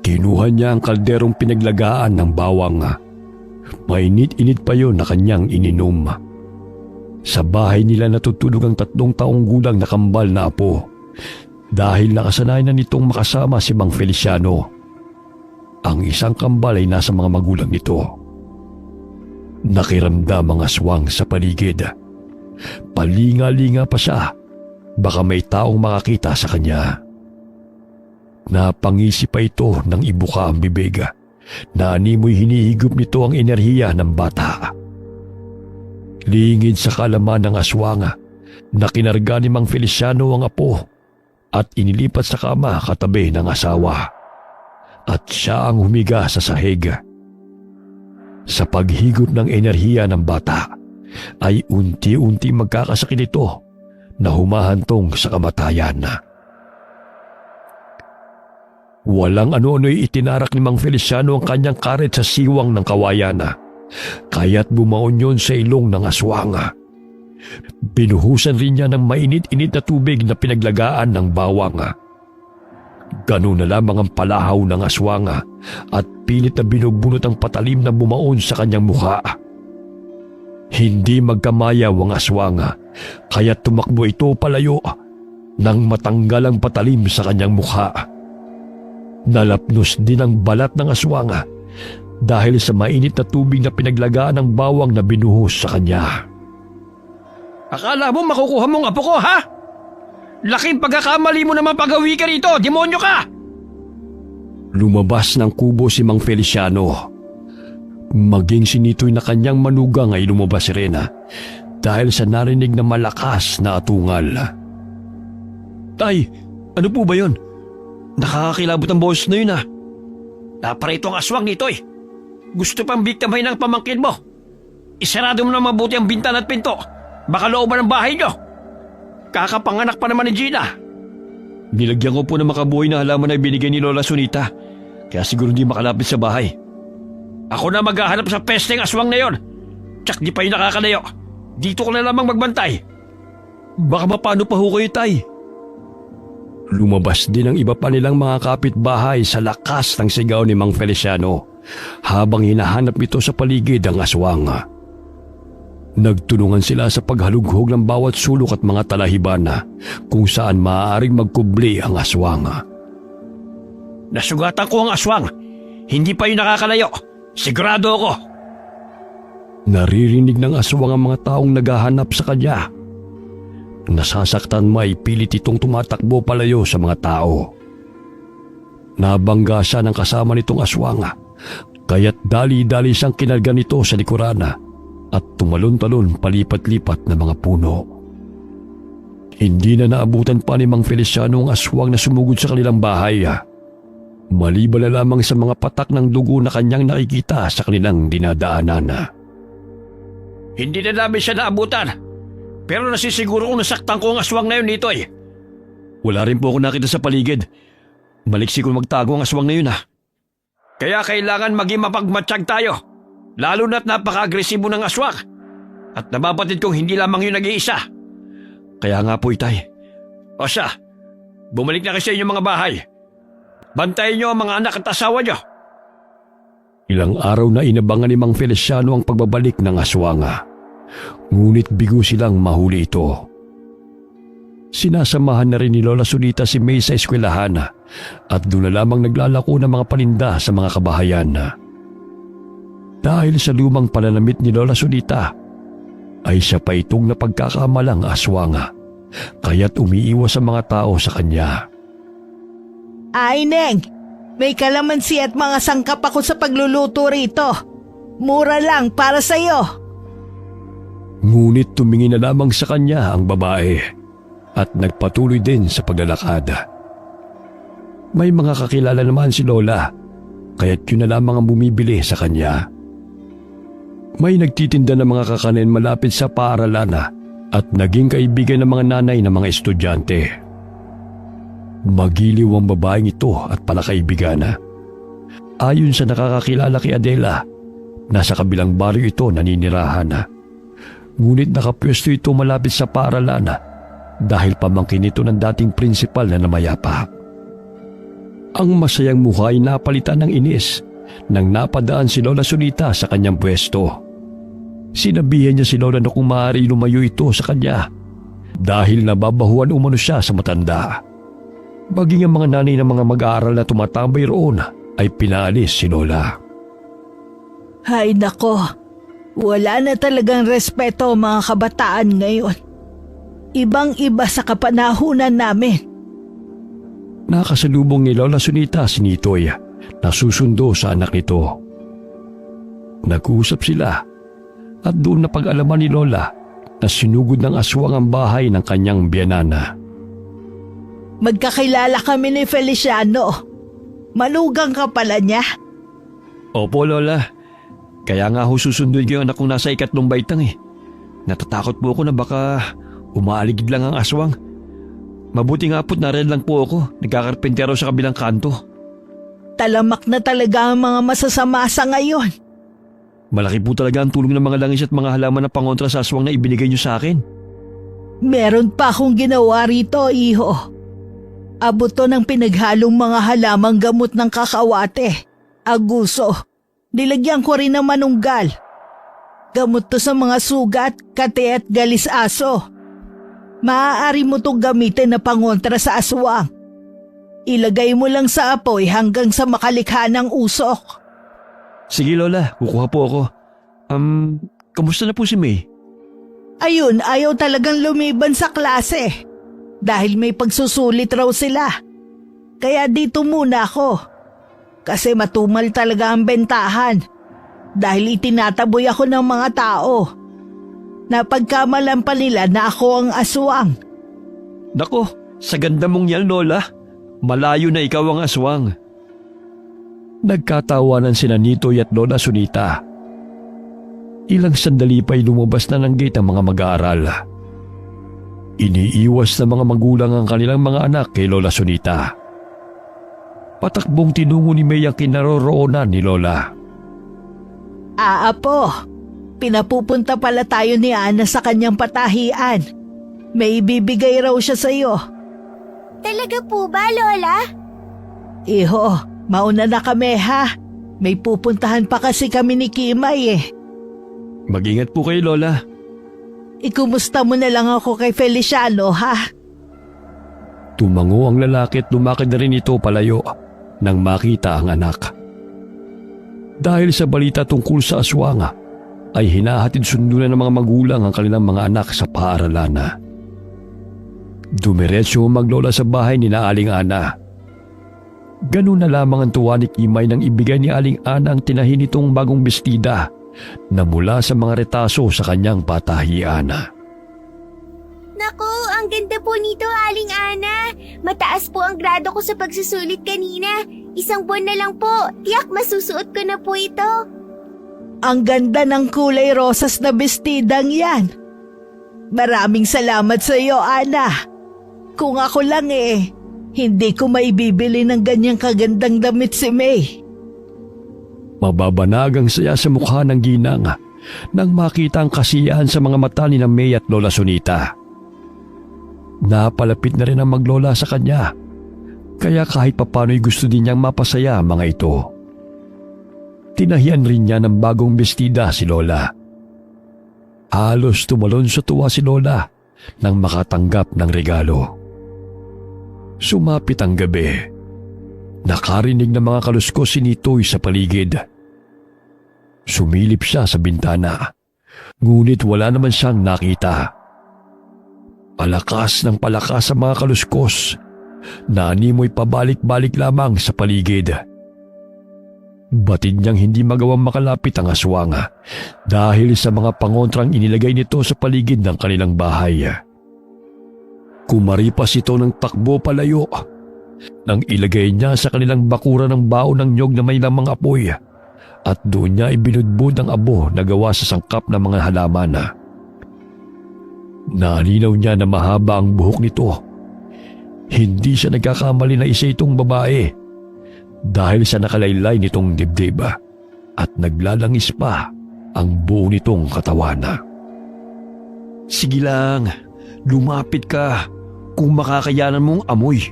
Kinuha niya ang kalderong pinaglagaan ng bawang. Mainit-init pa yon na kanyang ininom. Sa bahay nila natutulog ang 3 taong gulang na kambal na apo dahil nakasanay na nitong makasama si Mang Feliciano. Ang isang kambal ay nasa mga magulang nito. Nakiramdam ang aswang sa paligid. Palinga-linga pa siya, baka may taong makakita sa kanya. Napangisi pa ito nang ibuka ang bibig. Naanimoy hinihigop nito ang enerhiya ng bata. Lingid sa kalaman ng aswang na kinarga ni Mang Feliciano ang apo at inilipat sa kama katabi ng asawa. At siya ang humiga sa sahig. Sa paghigop ng enerhiya ng bata ay unti-unti magkakasakit ito na humahantong sa kamatayan. Walang ano-ano'y itinarak ni Mang Feliciano ang kanyang karet sa siwang ng kawayan, kaya't bumaon yon sa ilong ng aswang. Binuhusan rin niya ng mainit-init na tubig na pinaglagaan ng bawang. Ganun na lamang ang palahaw ng aswang at pilit na binubunot ang patalim na bumaon sa kanyang mukha. Hindi magkamayaw ang aswang, kaya't tumakbo ito palayo nang matanggal ang patalim sa kanyang mukha. Nalapnos din ang balat ng aswang dahil sa mainit na tubig na pinaglagaan ng bawang na binuhos sa kanya. Akala mo makukuha mong apo ko, ha? Laking pagkakamali mo naman pag-awi ka rito, demonyo ka! Lumabas ng kubo si Mang Feliciano. Maging si Nitoy na kanyang manugang ay lumabas rin dahil sa narinig na malakas na atungal. Tay, ano po ba yun? Nakakakilabot ang boses na yun, ha? Naparito ang aswang nito, eh. Gusto pang biktamay ng pamangkin mo. Isarado mo na mabuti ang bintana at pinto. Baka looban ng bahay nyo. Kakapanganak pa naman ni Gina. Nilagyan ko po ng makabuhay na halaman na binigay ni Lola Sunita, kaya siguro hindi makalapit sa bahay. Ako na maghahanap sa pesteng aswang na yon. Tsak di pa yung nakakalayo. Dito ko na lamang magbantay. Baka mapano pa ho kayo, tay? Lumabas din ang iba pa nilang mga kapitbahay sa lakas ng sigaw ni Mang Feliciano habang hinahanap ito sa paligid ang aswang. Nagtulungan sila sa paghalughog ng bawat sulok at mga talahiban kung saan maaaring magkubli ang aswang. Nasugatan ko ang aswang. Hindi pa yung nakakalayo. Sigurado ako. Naririnig ng aswang ang mga taong naghahanap sa kanya. Nasasaktan may pilit itong tumatakbo palayo sa mga tao. Nabangga siya ng kasama nitong aswang, kaya't dali-dali siyang kinarga nito sa likuran at tumalon-talon palipat-lipat na mga puno. Hindi na naabutan pa ni Mang Feliciano ang aswang na sumugod sa kanilang bahay. Maliban na lamang sa mga patak ng dugo na kanyang nakikita sa kanilang dinadaanan. Hindi na namin siya naabutan. Pero nasisiguro kong nasaktan ko ang aswang na yun, Nitoy. Wala rin po ako nakita sa paligid. Maliksi ko magtago ang aswang na yun, ha. Kaya kailangan maging mapagmatsyag tayo. Lalo na't napaka-agresibo ng aswang. At nababatid kong hindi lamang yun nag-iisa. Kaya nga po, itay. O siya, bumalik na kayo sa inyong mga bahay. Bantayan niyo ang mga anak at asawa niyo. Ilang araw na inabangan ni Mang Feliciano ang pagbabalik ng aswang. Ngunit bigo silang mahuli ito. Sinasamahan na rin ni Lola Sunita si May sa eskwelahan at doon na lamang naglalako ng mga paninda sa mga kabahayan. Dahil sa lumang pananamit ni Lola Sunita, ay siya pa itong napagkakamalang aswang, kaya't umiiwas ang mga tao sa kanya. Ay, Neng, may kalamansi at mga sangkap ako sa pagluluto rito. Mura lang para sa'yo. Ngunit tumingin na lamang sa kanya ang babae at nagpatuloy din sa paglalakad. May mga kakilala naman si Lola, kaya't yun na lamang ang bumibili sa kanya. May nagtitinda ng mga kakanin malapit sa paaralan at naging kaibigan ng mga nanay ng mga estudyante. Magiliw ang babaeng ito at palakaibigan. Ayon sa nakakakilala kay Adela, nasa kabilang baryo ito naninirahan. Ngunit nakapwesto ito malapit sa paaralan dahil pamangkin ito ng dating prinsipal na namayapa. Ang masayang mukha ay napalitan ng inis nang napadaan si Lola Sunita sa kanyang pwesto. Sinabihan niya si Lola na kung maaari lumayo ito sa kanya dahil nababahuan umano siya sa matanda. Maging ang mga nanay ng mga mag-aaral na tumatambay roon ay pinaalis si Lola. Hay nako, wala na talagang respeto mga kabataan ngayon. Ibang-iba sa kapanahunan namin. Nakasalubong ni Lola Sunita si Nitoy na susundo sa anak nito. Nag-uusap sila at doon napag-alaman ni Lola na sinugod ng aswang ang bahay ng kanyang biyanana. Magkakilala kami ni Feliciano. Malugang ka pala niya. Opo, Lola. Kaya nga ho susunduin ko yung anak kong nasa 3 baitang eh. Natatakot po ako na baka umaaligid lang ang aswang. Mabuti nga po't narin lang po ako. Nagkakarpentero sa kabilang kanto. Talamak na talaga ang mga masasama sa ngayon. Malaki po talaga ang tulong ng mga langis at mga halaman na pangontra sa aswang na ibinigay niyo sa akin. Meron pa akong ginawa rito, iho. Abot to ng pinaghalong mga halamang gamot ng kakawate, aguso. Nilagyan ko rin ng manunggal. Gamot to sa mga sugat, kate at galis aso. Maaari mo itong gamitin na pangontra sa aswang. Ilagay mo lang sa apoy hanggang sa makalikha ng usok. Sige, Lola. Kukuha po ako. Kamusta na po si May? Ayun, ayaw talagang lumiban sa klase. Dahil may pagsusulit raw sila. Kaya dito muna ako. Kasi matumal talaga ang bentahan. Dahil itinataboy ako ng mga tao. Napagkamalan pa nila na ako ang aswang. Nako, sa ganda mong yan, Lola. Malayo na ikaw ang aswang. Nagkatawanan sina Nitoy at Lola Sunita. Ilang sandali pa'y lumabas na ng gate ang mga mag-aaral. Iniiwas ng mga magulang ang kanilang mga anak kay Lola Sunita. Patakbong tinungo ni May ang kinaroroonan ni Lola. Apo, pinapupunta pala tayo ni Ana sa kanyang patahian. May ibibigay raw siya sa iyo. Talaga po ba, Lola? Iho, mauna na kami ha. May pupuntahan pa kasi kami ni Kimay eh. Mag-ingat po kayo, Lola. Ikumusta mo na lang ako kay Feliciano ha. Tumango ang lalaki at lumakad na rin ito palayo nang makita ang anak. Dahil sa balita tungkol sa aswang, ay hinahatid sundo na ng mga magulang ang kanilang mga anak sa paaralan. Dumiretso maglola sa bahay ni Aling Ana. Ganun na lamang ang tuwa ni Kimay nang ibigay ni Aling Ana ang tinahin nitong bagong bestida na mula sa mga retaso sa kanyang patahian. Naku, ang ganda po nito, Aling Ana. Mataas po ang grado ko sa pagsusulit kanina. 1 buwan na lang po. Tiyak masusuot ko na po ito. Ang ganda ng kulay rosas na bestidang yan. Maraming salamat sa iyo, Ana. Kung ako lang hindi ko maibibili ng ganyang kagandang damit si May. Mababanag ang saya sa mukha ng ginang nang makita ang kasiyahan sa mga mata ni May at Lola Sunita. Napalapit na rin ang maglola sa kanya, kaya kahit papano'y gusto din niyang mapasaya ang mga ito. Tinahian rin niya ng bagong bestida si Lola. Halos tumalon sa tuwa si Lola nang makatanggap ng regalo. Sumapit ang gabi. Nakarinig ng mga kaluskos si Nitoy sa paligid. Sumilip siya sa bintana, ngunit wala naman siyang nakita. Palakas ng palakas ang mga kaluskos na animoy pabalik-balik lamang sa paligid. Batid niyang hindi magawang makalapit ang aswang dahil sa mga pangontrang inilagay nito sa paligid ng kanilang bahay. Kumaripas ito ng takbo palayo nang ilagay niya sa kanilang bakura ng baon ng nyog na may lamang apoy at doon niya ibinudbud ang abo na gawa sa sangkap ng mga halaman. Nalinaw niya na mahaba ang buhok nito. Hindi siya nagkakamali na isa itong babae dahil sa nakalaylay nitong dibdib at naglalangis pa ang buo nitong katawan. Sige lang, lumapit ka kung makakayanan mong amoy.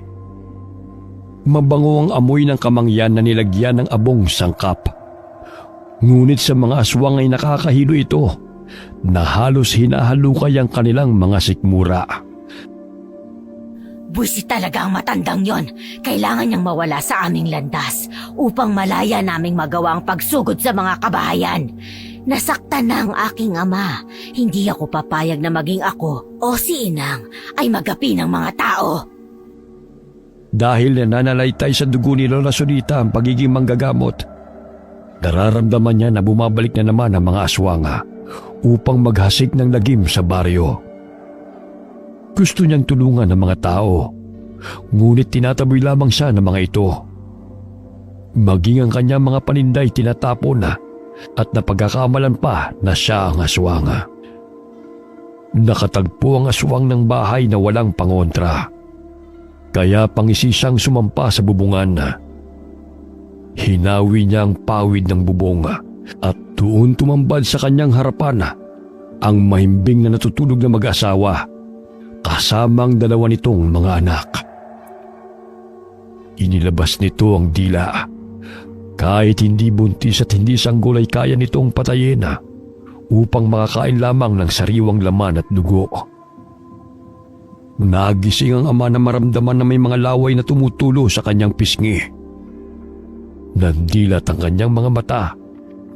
Mabango ang amoy ng kamangyan na nilagyan ng abong sangkap. Ngunit sa mga aswang ay nakakahilo ito na halos hinahalukay ang kanilang mga sikmura. Buwisit talaga ang matandang yon. Kailangan niyang mawala sa aming landas upang malaya naming magawa ang pagsugod sa mga kabahayan. Nasaktan na ang aking ama. Hindi ako papayag na maging ako o si Inang ay magapi ng mga tao. Dahil nananalaytay sa dugo ni Lola Sonita ang pagiging manggagamot, nararamdaman niya na bumabalik na naman ang mga aswang upang maghasik ng lagim sa baryo. Gusto niyang tulungan ang mga tao, ngunit tinataboy lamang siya ng mga ito. Maging ang kanyang mga paninday tinatapon at napagkakamalan pa na siya ang aswang. Nakatagpo ang aswang ng bahay na walang pangontra. Kaya pangisi siyang sumampa sa bubungan. Hinawi niya ang pawid ng bubong at doon tumambad sa kanyang harapan ang mahimbing na natutulog na mag-asawa kasamang dalawa nitong mga anak. Inilabas nito ang dila. Kahit hindi buntis at hindi sanggol ay kaya nitong patayin upang makakain lamang ng sariwang laman at dugo. Nagising ang ama na maramdaman na may mga laway na tumutulo sa kanyang pisngi. Nandilat ang kanyang mga mata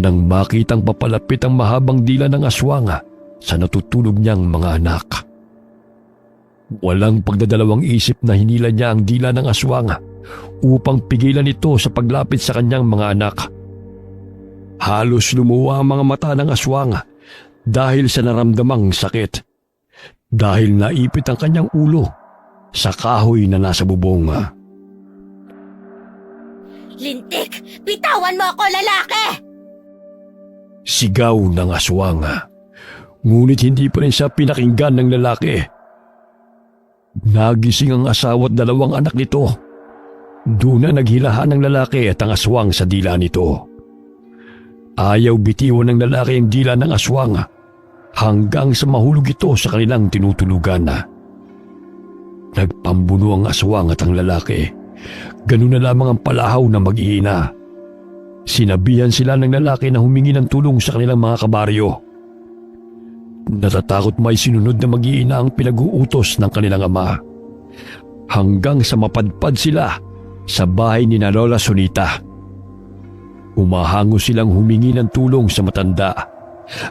nang makitang papalapit ang mahabang dila ng aswang sa natutulog niyang mga anak. Walang pagdadalawang isip na hinila niya ang dila ng aswang upang pigilan ito sa paglapit sa kanyang mga anak. Halos lumuwa ang mga mata ng aswang dahil sa naramdamang sakit. Dahil naipit ang kanyang ulo sa kahoy na nasa bubong. Lintik! Bitawan mo ako, lalaki! Sigaw ng aswang. Ngunit hindi pa rin siya pinakinggan ng lalaki. Nagising ang asawa at dalawang anak nito. Doon na naghilahan ng lalaki at ang aswang sa dila nito. Ayaw bitiwan ng lalaki ang dila ng aswang hanggang sa mahulog ito sa kanilang tinutulugan. Nagpambuno ang aswang at ang lalaki. Ganun na lamang ang palahaw na mag-iina. Sinabihan sila ng lalaki na humingi ng tulong sa kanilang mga kabaryo. Natatakot may sinunod na mag-iina ang pinag-uutos ng kanilang ama. Hanggang sa mapadpad sila sa bahay ni Lola Sonita. Umahango silang humingi ng tulong sa matanda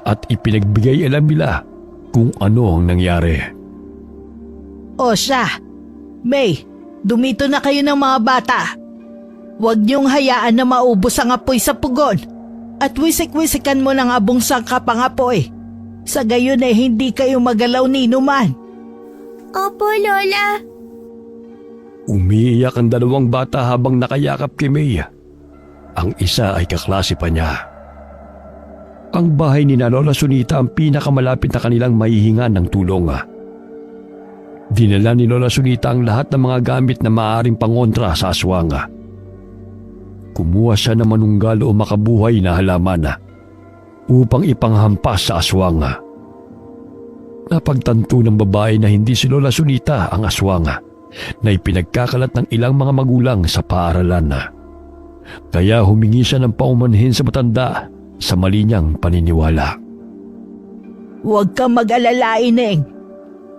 at ipinagbigay alam nila kung ano ang nangyari. O siya, May, dumito na kayo ng mga bata. Huwag niyong hayaan na maubos ang apoy sa pugon at wisik-wisikan mo ng abong sangkap ang apoy. Sa gayon ay hindi kayo magalaw ni Numan. Opo, Lola. Umiiyak ang dalawang bata habang nakayakap kay May. Ang isa ay kaklase pa niya. Ang bahay ni Lola Sonita ang pinakamalapit na kanilang mahihingan ng tulong. Dinala ni Lola Sonita ang lahat ng mga gamit na maaaring pangontra sa aswang. Kumuha siya ng manunggal o makabuhay na halaman upang ipanghampas sa aswang. Napagtanto ng babae na hindi si Lola Sonita ang aswang na ipinagkakalat ng ilang mga magulang sa paaralan. Kaya humingi siya ng paumanhin sa matanda sa mali niyang paniniwala. Huwag kang mag-alala, Ineng.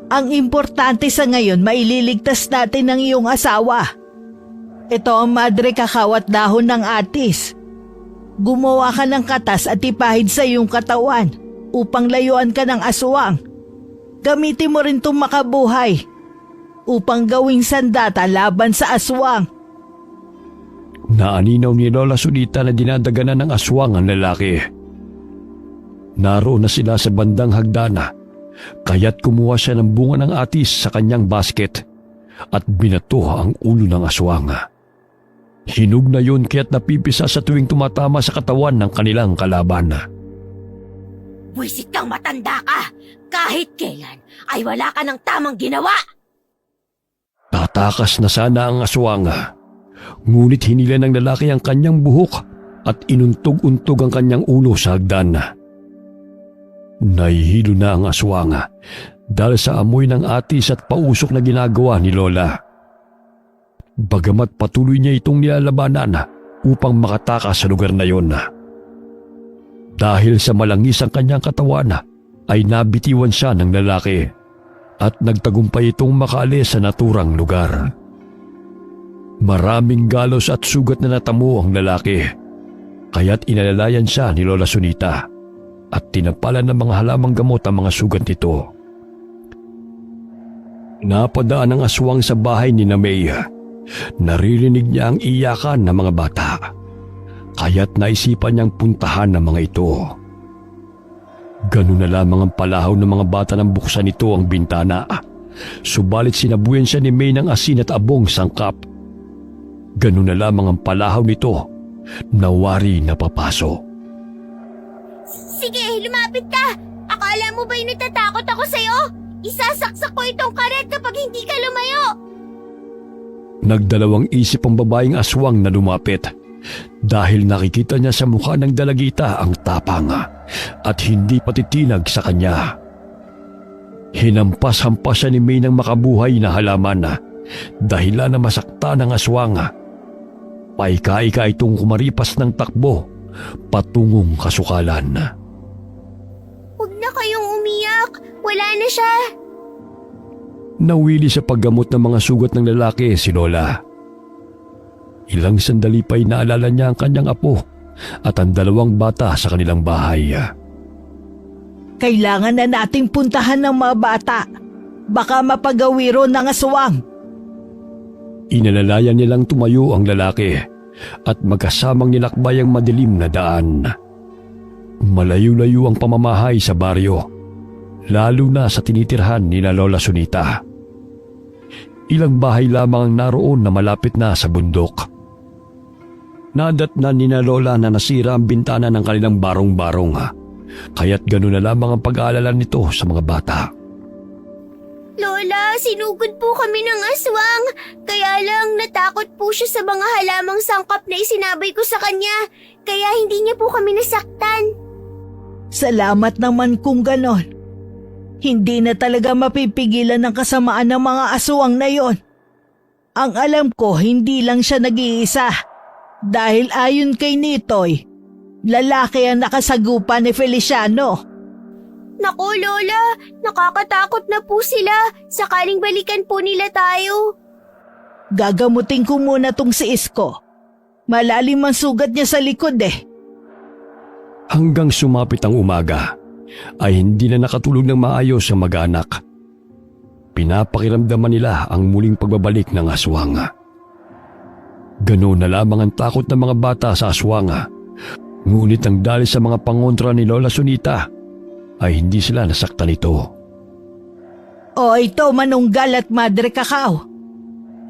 Ang importante sa ngayon, maililigtas natin ang iyong asawa. Ito ang madre kakao at dahon ng atis. Gumawa ka ng katas at ipahid sa iyong katawan upang layuan ka ng aswang. Gamitin mo rin itong makabuhay upang gawing sandata laban sa aswang. Naaninaw ni Lola Sunita na dinadaganan ng aswang ang lalaki. Naroon na sila sa bandang hagdana, kaya't kumuha siya ng bunga ng atis sa kanyang basket at binato ang ulo ng aswang. Hinog na yun kaya't napipisa sa tuwing tumatama sa katawan ng kanilang kalaban. Buwisit kang matanda ka! Kahit kailan ay wala ka ng tamang ginawa! Tatakas na sana ang aswang, ngunit hinila ng lalaki ang kanyang buhok at inuntog-untog ang kanyang ulo sa hagdan. Nahihilo na ang aswang dahil sa amoy ng atis at pausok na ginagawa ni Lola. Bagamat patuloy niya itong nilalabanan upang makatakas sa lugar na yon. Dahil sa malangis ang kanyang katawan ay nabitiwan siya ng lalaki at nagtagumpay itong makaalis sa naturang lugar. Maraming galos at sugat na natamo ang lalaki, kaya't inalalayan siya ni Lola Sunita at tinapalan ng mga halamang gamot ang mga sugat nito. Napadaan ang aswang sa bahay ni May. Naririnig niya ang iyakan ng mga bata, kaya't naisipan niyang puntahan ng mga ito. Ganun na lamang ang palahaw ng mga bata nang buksan nito ang bintana, subalit sinabuyan siya ni May ng asin at abong sangkap. Ganun na lamang ang palahaw nito, nawari na papaso. Sige, lumapit ka! Akala mo ba'y natatakot ako sa'yo? Isasaksak ko itong karet kapag hindi ka lumayo! Nagdalawang isip ang babaeng aswang na lumapit dahil nakikita niya sa mukha ng dalagita ang tapang at hindi patitinag sa kanya. Hinampas-hampas siya ni May ng makabuhay na halaman dahilan na masakta ng aswang. Paika-ika itong kumaripas ng takbo patungong kasukalan. Huwag na kayong umiyak! Wala na siya! Nawili sa paggamot ng mga sugat ng lalaki si Lola. Ilang sandali pa'y naalala niya ang kanyang apo at ang dalawang bata sa kanilang bahay. Kailangan na nating puntahan ng mga bata. Baka mapagawiro ng aswang. Inalalayan nilang tumayo ang lalaki at magkasamang nilakbay ang madilim na daan. Malayo-layo ang pamamahay sa baryo, lalo na sa tinitirhan ni Lola Sunita. Ilang bahay lamang ang naroon na malapit na sa bundok. Nadatnan ni Lola na nasira ang bintana ng kanilang barong-barong, kaya't gano'n na lamang ang pag-aalala nito sa mga bata. Lola, sinugod po kami ng aswang. Kaya lang natakot po siya sa mga halamang sangkap na isinabay ko sa kanya. Kaya hindi niya po kami nasaktan. Salamat naman kung ganon. Hindi na talaga mapipigilan ng kasamaan ng mga aswang na yon. Ang alam ko, hindi lang siya nag-iisa. Dahil ayon kay Nitoy, lalaki ang nakasagupa ni Feliciano. Naku, Lola, nakakatakot na po sila. Sakaling balikan po nila tayo. Gagamutin ko muna tong si Isko. Malalim ang sugat niya sa likod eh. Hanggang sumapit ang umaga, ay hindi na nakatulog ng maayos ang mag-anak. Pinapakiramdaman nila ang muling pagbabalik ng aswang. Ganoon na lamang ang takot ng mga bata sa aswang. Ngunit ang dahil sa mga pangontra ni Lola Sunita, ay hindi sila nasaktan nito. O ito, Manunggal at Madre Cacao.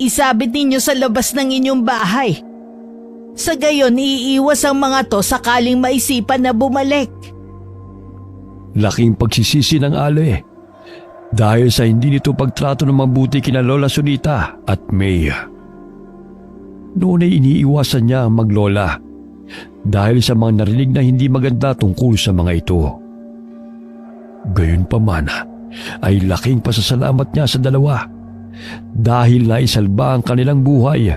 Isabit ninyo sa labas ng inyong bahay. Sa gayon, iiwas ang mga to sakaling maisipan na bumalik. Laking pagsisisi ng Ale dahil sa hindi nito pagtrato ng mabuti kina Lola Sunita at May. Noon ay iniiwasan niya ang maglola dahil sa mga narinig na hindi maganda tungkol sa mga ito. Gayunpaman ay laking pasasalamat niya sa dalawa dahil naisalba ang kanilang buhay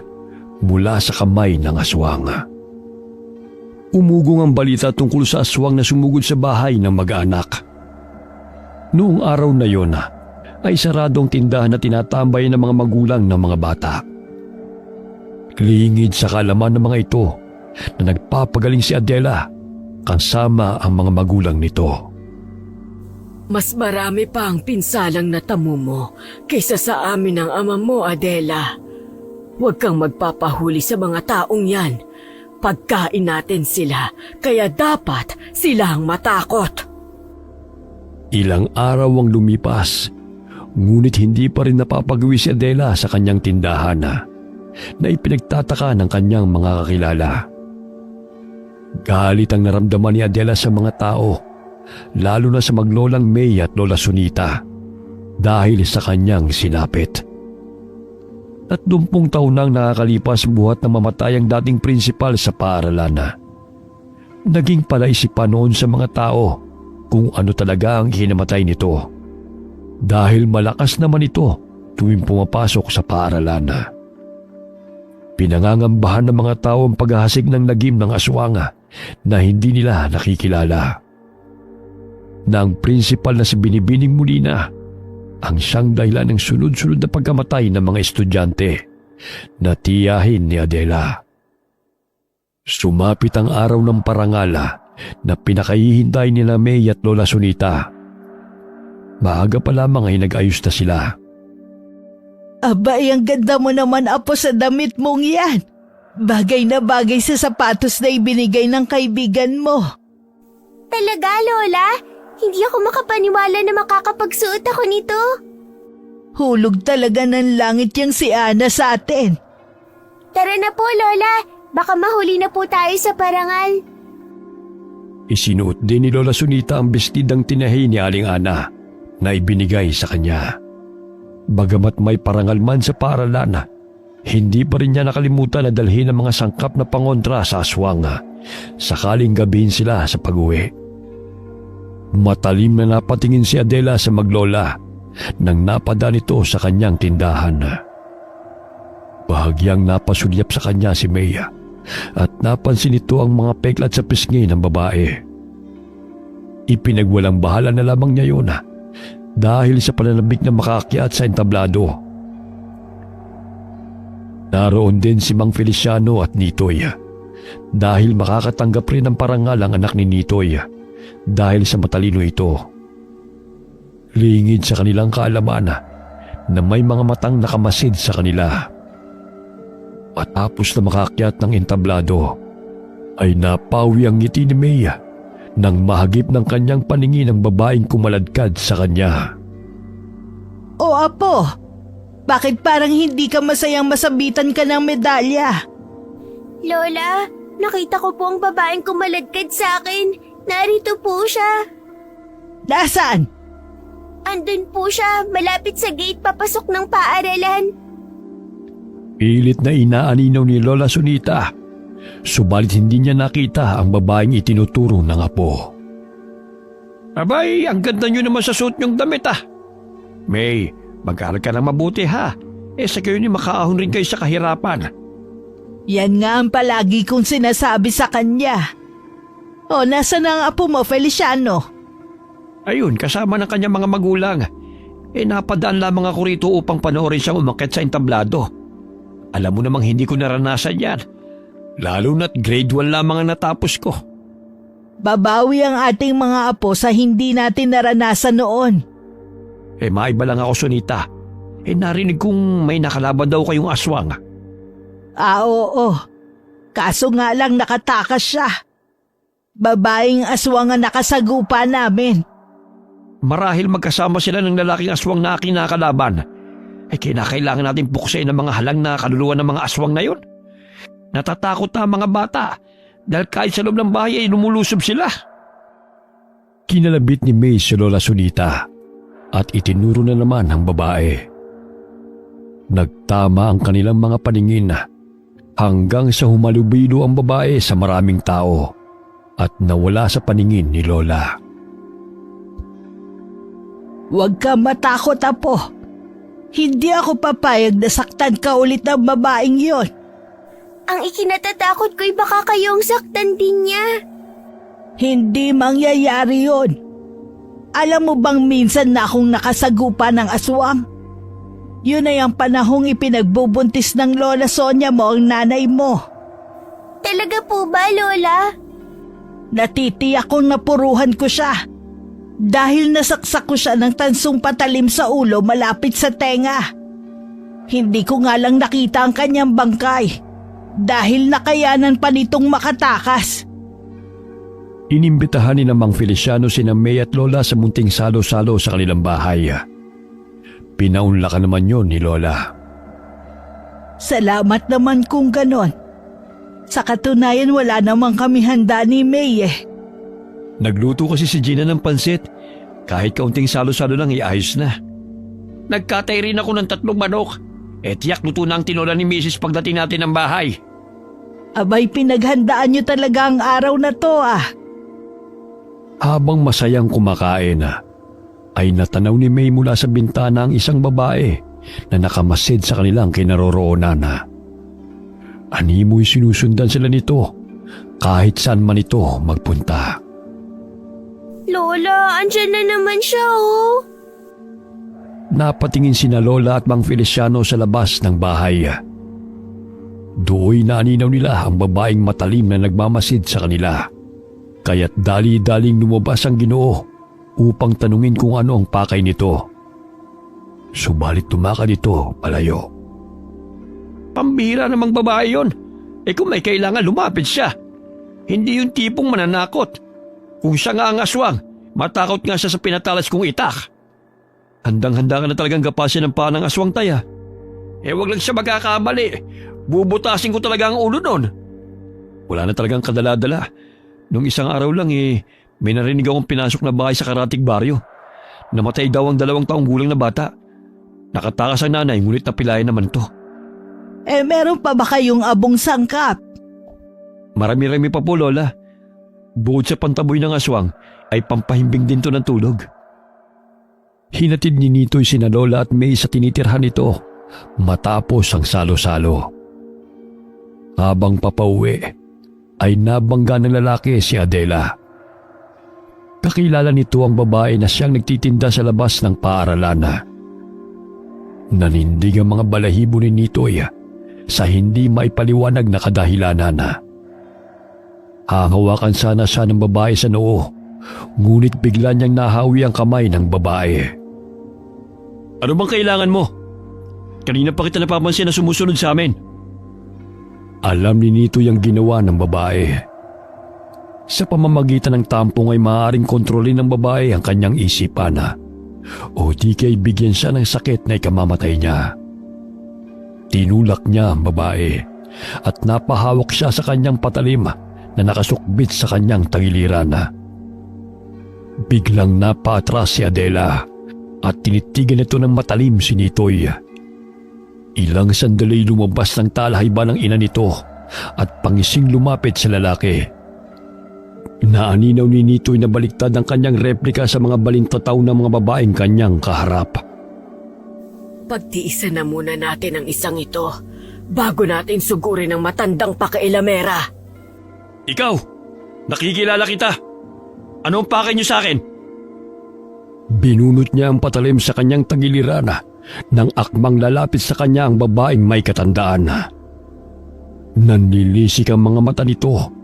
mula sa kamay ng aswang. Umugong ang balita tungkol sa aswang na sumugod sa bahay ng mag-anak. Noong araw na yon ay saradong tindahan na tinatambay ng mga magulang ng mga bata. Lingid sa kalaman ng mga ito na nagpapagaling si Adela kasama ang mga magulang nito. Mas marami pa ang pinsalang natamo mo kaysa sa amin ng ama mo, Adela. Huwag kang magpapahuli sa mga taong yan. Pagkain natin sila, kaya dapat silang matakot. Ilang araw ang lumipas, ngunit hindi pa rin napapagawi si Adela sa kanyang tindahan na ipinagtataka ng kanyang mga kakilala. Galit ang naramdaman ni Adela sa mga tao, lalo na sa maglolang May at Lola Sunita, dahil sa kanyang sinapit. 30 taon nang nakakalipas buhat na mamatay ang dating prinsipal sa paaralan. Naging palaisipan noon sa mga tao kung ano talaga ang hinamatay nito, dahil malakas naman ito tuwing pumapasok sa paaralan. Pinangangambahan ng mga tao ang paghahasik ng lagim ng aswang na hindi nila nakikilala. Na ang prinsipal na si Binibining Molina ang siyang dahilan ng sunod-sunod na pagkamatay ng mga estudyante na tiyahin ni Adela. Sumapit ang araw ng parangal na pinakahihintay nila May at Lola Sunita. Maaga pa lamang ay nag-ayos na sila. Abay, ang ganda mo naman, Apo, sa damit mong yan. Bagay na bagay sa sapatos na ibinigay ng kaibigan mo. Talaga, Lola? Hindi ako makapaniwala na makakapagsuot ako nito. Hulog talaga ng langit yang si Ana sa atin. Tara na po, Lola. Baka mahuli na po tayo sa parangal. Isinuot din ni Lola Sunita ang bestidang tinahi ni Aling Ana na ibinigay sa kanya. Bagamat may parangal man sa paaralan, hindi pa rin niya nakalimutan na dalhin ang mga sangkap na pangontra sa aswang sakaling gabihin sila sa pag-uwi. Matalim na napatingin si Adela sa maglola nang napadaan ito sa kanyang tindahan. Bahagyang napasulyap sa kanya si May at napansin ito ang mga peklat sa pisngi ng babae. Ipinagwalang bahala na lamang niya yun dahil sa pananabik na makaakyat sa entablado. Naroon din si Mang Feliciano at Nitoy dahil makakatanggap rin ng parangal ang anak ni Nitoy dahil sa matalino ito. Lingid sa kanilang kaalaman na may mga matang nakamasid sa kanila. Matapos na makaakyat ng entablado, ay napawi ang ngiti ni May nang mahagip ng kanyang paningin ang babaeng kumaladkad sa kanya. O Apo, bakit parang hindi ka masayang masabitan ka ng medalya? Lola, nakita ko po ang babaeng kumaladkad sa akin. Narito po siya. Nasaan? Andun po siya, malapit sa gate papasok ng paaralan. Pilit na inaaninaw ni Lola Sunita, subalit hindi niya nakita ang babaeng itinuturo ng apo. Abay, ang ganda niyo naman sa suot niyong damit May, mag-aaral ka na mabuti sa kayo ni makaahon rin kayo sa kahirapan. Yan nga ang palagi kong sinasabi sa kanya. O, nasa na ang apo mo, Feliciano? Ayun, kasama ng kanyang mga magulang. Napadaan lamang ako rito upang panoorin siyang umakyat sa entablado. Alam mo namang hindi ko naranasan yan. Lalo na't grade 1 lamang ang natapos ko. Babawi ang ating mga apo sa hindi natin naranasan noon. Maiba lang ako, Sunita. Narinig kong may nakalaban daw kayong aswang. Oo. Kaso nga lang nakatakas siya. Babaeng aswang ang nakasagupa namin. Marahil magkasama sila ng lalaking aswang na aking nakalaban. Kinakailangan natin puksain ang mga halang na kaluluwa ng mga aswang na yun. Natatakot na ang mga bata dahil kahit sa loob ng bahay ay lumulusob sila. Kinalabit ni May si Lola Sunita at itinuro na naman ang babae. Nagtama ang kanilang mga paningin hanggang sa humalubilo ang babae sa maraming tao at nawala sa paningin ni Lola. Huwag ka matakot, Apo. Hindi ako papayag na saktan ka ulit ng babaeng yon. Ang ikinatatakot ko'y baka kayong saktan din niya. Hindi mangyayari yon. Alam mo bang minsan na akong nakasagupa ng aswang? Yun ay ang panahong ipinagbubuntis ng Lola Sonia mo ang nanay mo. Talaga po ba, Lola? Natitiyak kong napuruhan ko siya. Dahil nasaksak ko siya ng tansong patalim sa ulo malapit sa tenga. Hindi ko nga lang nakita ang kanyang bangkay dahil nakayanan pa nitong makatakas. Inimbitahan ni Mang Feliciano sina May at Lola sa munting salo-salo sa kanilang bahay. Pinaunlakan naman yon ni Lola. Salamat naman kung ganon. Sa katunayan wala namang kami handa ni May eh. Nagluto kasi si Gina ng pansit. Kahit kaunting salo-salo lang iayos na. Nagkatay rin ako ng 3 manok. Tiyak luto na ang tinola ni Mrs. pagdating natin ng bahay. Abay, pinaghandaan niyo talaga ang araw na to ah. Habang masayang kumakain, ay natanaw ni May mula sa bintana ang isang babae na nakamasid sa kanilang kinaroroonan. Animoy sinusundan sila nito kahit saan man ito magpunta. Lola, andyan na naman siya oh. Napatingin sina Lola at Mang Feliciano sa labas ng bahay. Do'y naaninaw nila ang babaeng matalim na nagmamasid sa kanila. Kaya't dali-daling lumabas ang Ginoo upang tanungin kung ano ang pakay nito. Subalit tumakad ito palayo. Pambira namang babae yon. Kung may kailangan lumapit siya. Hindi yung tipong mananakot. Kung siya nga ang aswang, matakot nga siya sa pinatalas kong itak. Handang-handa ka na talagang kapasin ng paa ng aswang taya. Wag lang siya magkakamali. Bubutasin ko talaga ang ulo nun. Wala na talagang kadala-dala. Nung isang araw lang may narinig akong pinasok na bahay sa Karatig Baryo. Namatay daw ang 2 taong gulang na bata. Nakatakas ang nanay, ngunit napilayan naman to. Meron pa ba kayong abong sangkap? Marami-rami pa po, Lola. Bukod sa pantaboy ng aswang, ay pampahimbing din to ng tulog. Hinatid ni Nitoy sina Lola at May sa tinitirhan nito matapos ang salo-salo. Habang papauwi, ay nabangga ng lalaki si Adela. Kakilala nito ang babae na siyang nagtitinda sa labas ng paaralan. Nanindig ang mga balahibo ni Nitoy sa hindi maipaliwanag na kadahilanan. Hahawakan sana siya ng babae sa noo, ngunit bigla niyang nahawi ang kamay ng babae. Ano bang kailangan mo? Kanina pa kita napapansin na sumusunod sa amin. Alam ni Nitoy ang ginawa ng babae. Sa pamamagitan ng tampong ay maaaring kontrolin ng babae ang kanyang isipan o di kay bigyan siya ng sakit na ikamamatay niya. Tinulak niya ang babae at napahawak siya sa kanyang patalim na nakasukbit sa kanyang tagiliran. Biglang napaatras si Adela at tinitigan ito ng matalim si Nitoy. Ilang sandali lumabas ng talahayba ng ina nito at pangising lumapit sa lalaki. Naaninaw ni Nitoy na baliktad ang kanyang replika sa mga balintataw ng mga babaeng kanyang kaharap. Pagtiisan na muna natin ang isang ito bago natin sugurin ang matandang pakailamera. Ikaw! Nakikilala kita! Ano ang pakay niyo sa akin? Binunot niya ang patalim sa kanyang tagiliran nang akmang lalapit sa kanya ang babaeng may katandaan. Nanlilisik ang mga mata nito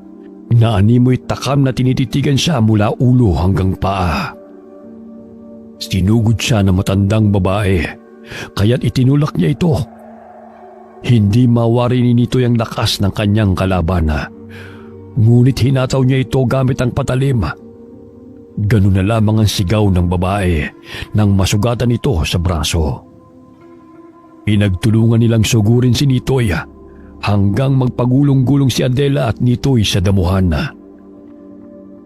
na animoy takam na tinititigan siya mula ulo hanggang paa. Sinugod siya ng matandang babae, kaya't itinulak niya ito. Hindi mawari ni Nitoy ang lakas ng kanyang kalaban, ngunit hinataw niya ito gamit ang patalim. Ganun na lamang ang sigaw ng babae nang masugatan ito sa braso. Pinagtulungan nilang sugurin si Nitoy hanggang magpagulong-gulong si Adela at Nitoy sa damuhan.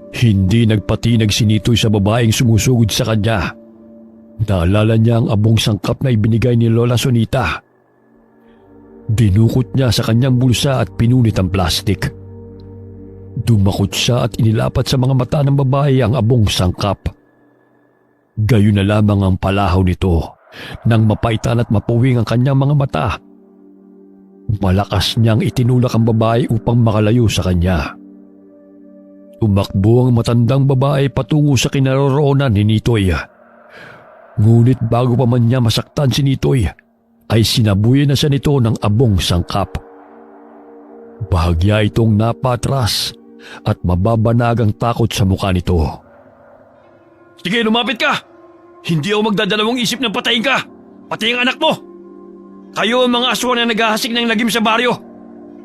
Hindi nagpatinag si Nitoy sa babaeng sumusugod sa kanya. Naalala niya ang abong sangkap na ibinigay ni Lola Sonita. Dinukot niya sa kanyang bulsa at pinunit ang plastik. Dumakot siya at inilapat sa mga mata ng babae ang abong sangkap. Gayon na lamang ang palahaw nito nang mapaitan at mapuwing ang kanyang mga mata. Malakas niyang itinulak ang babae upang makalayo sa kanya. Tumakbo ang matandang babae patungo sa kinaroroonan ni Nitoy. Ngunit bago pa man niya masaktan si Nitoy, ay sinabuyan na siya nito ng abong sangkap. Bahagya itong napatras at mababanag ang takot sa mukha nito. Sige, lumapit ka! Hindi ako magdadalawang isip ng patayin ka! Pati ang anak mo! Kayo ang mga aswang na naghahasik ng lagim sa baryo.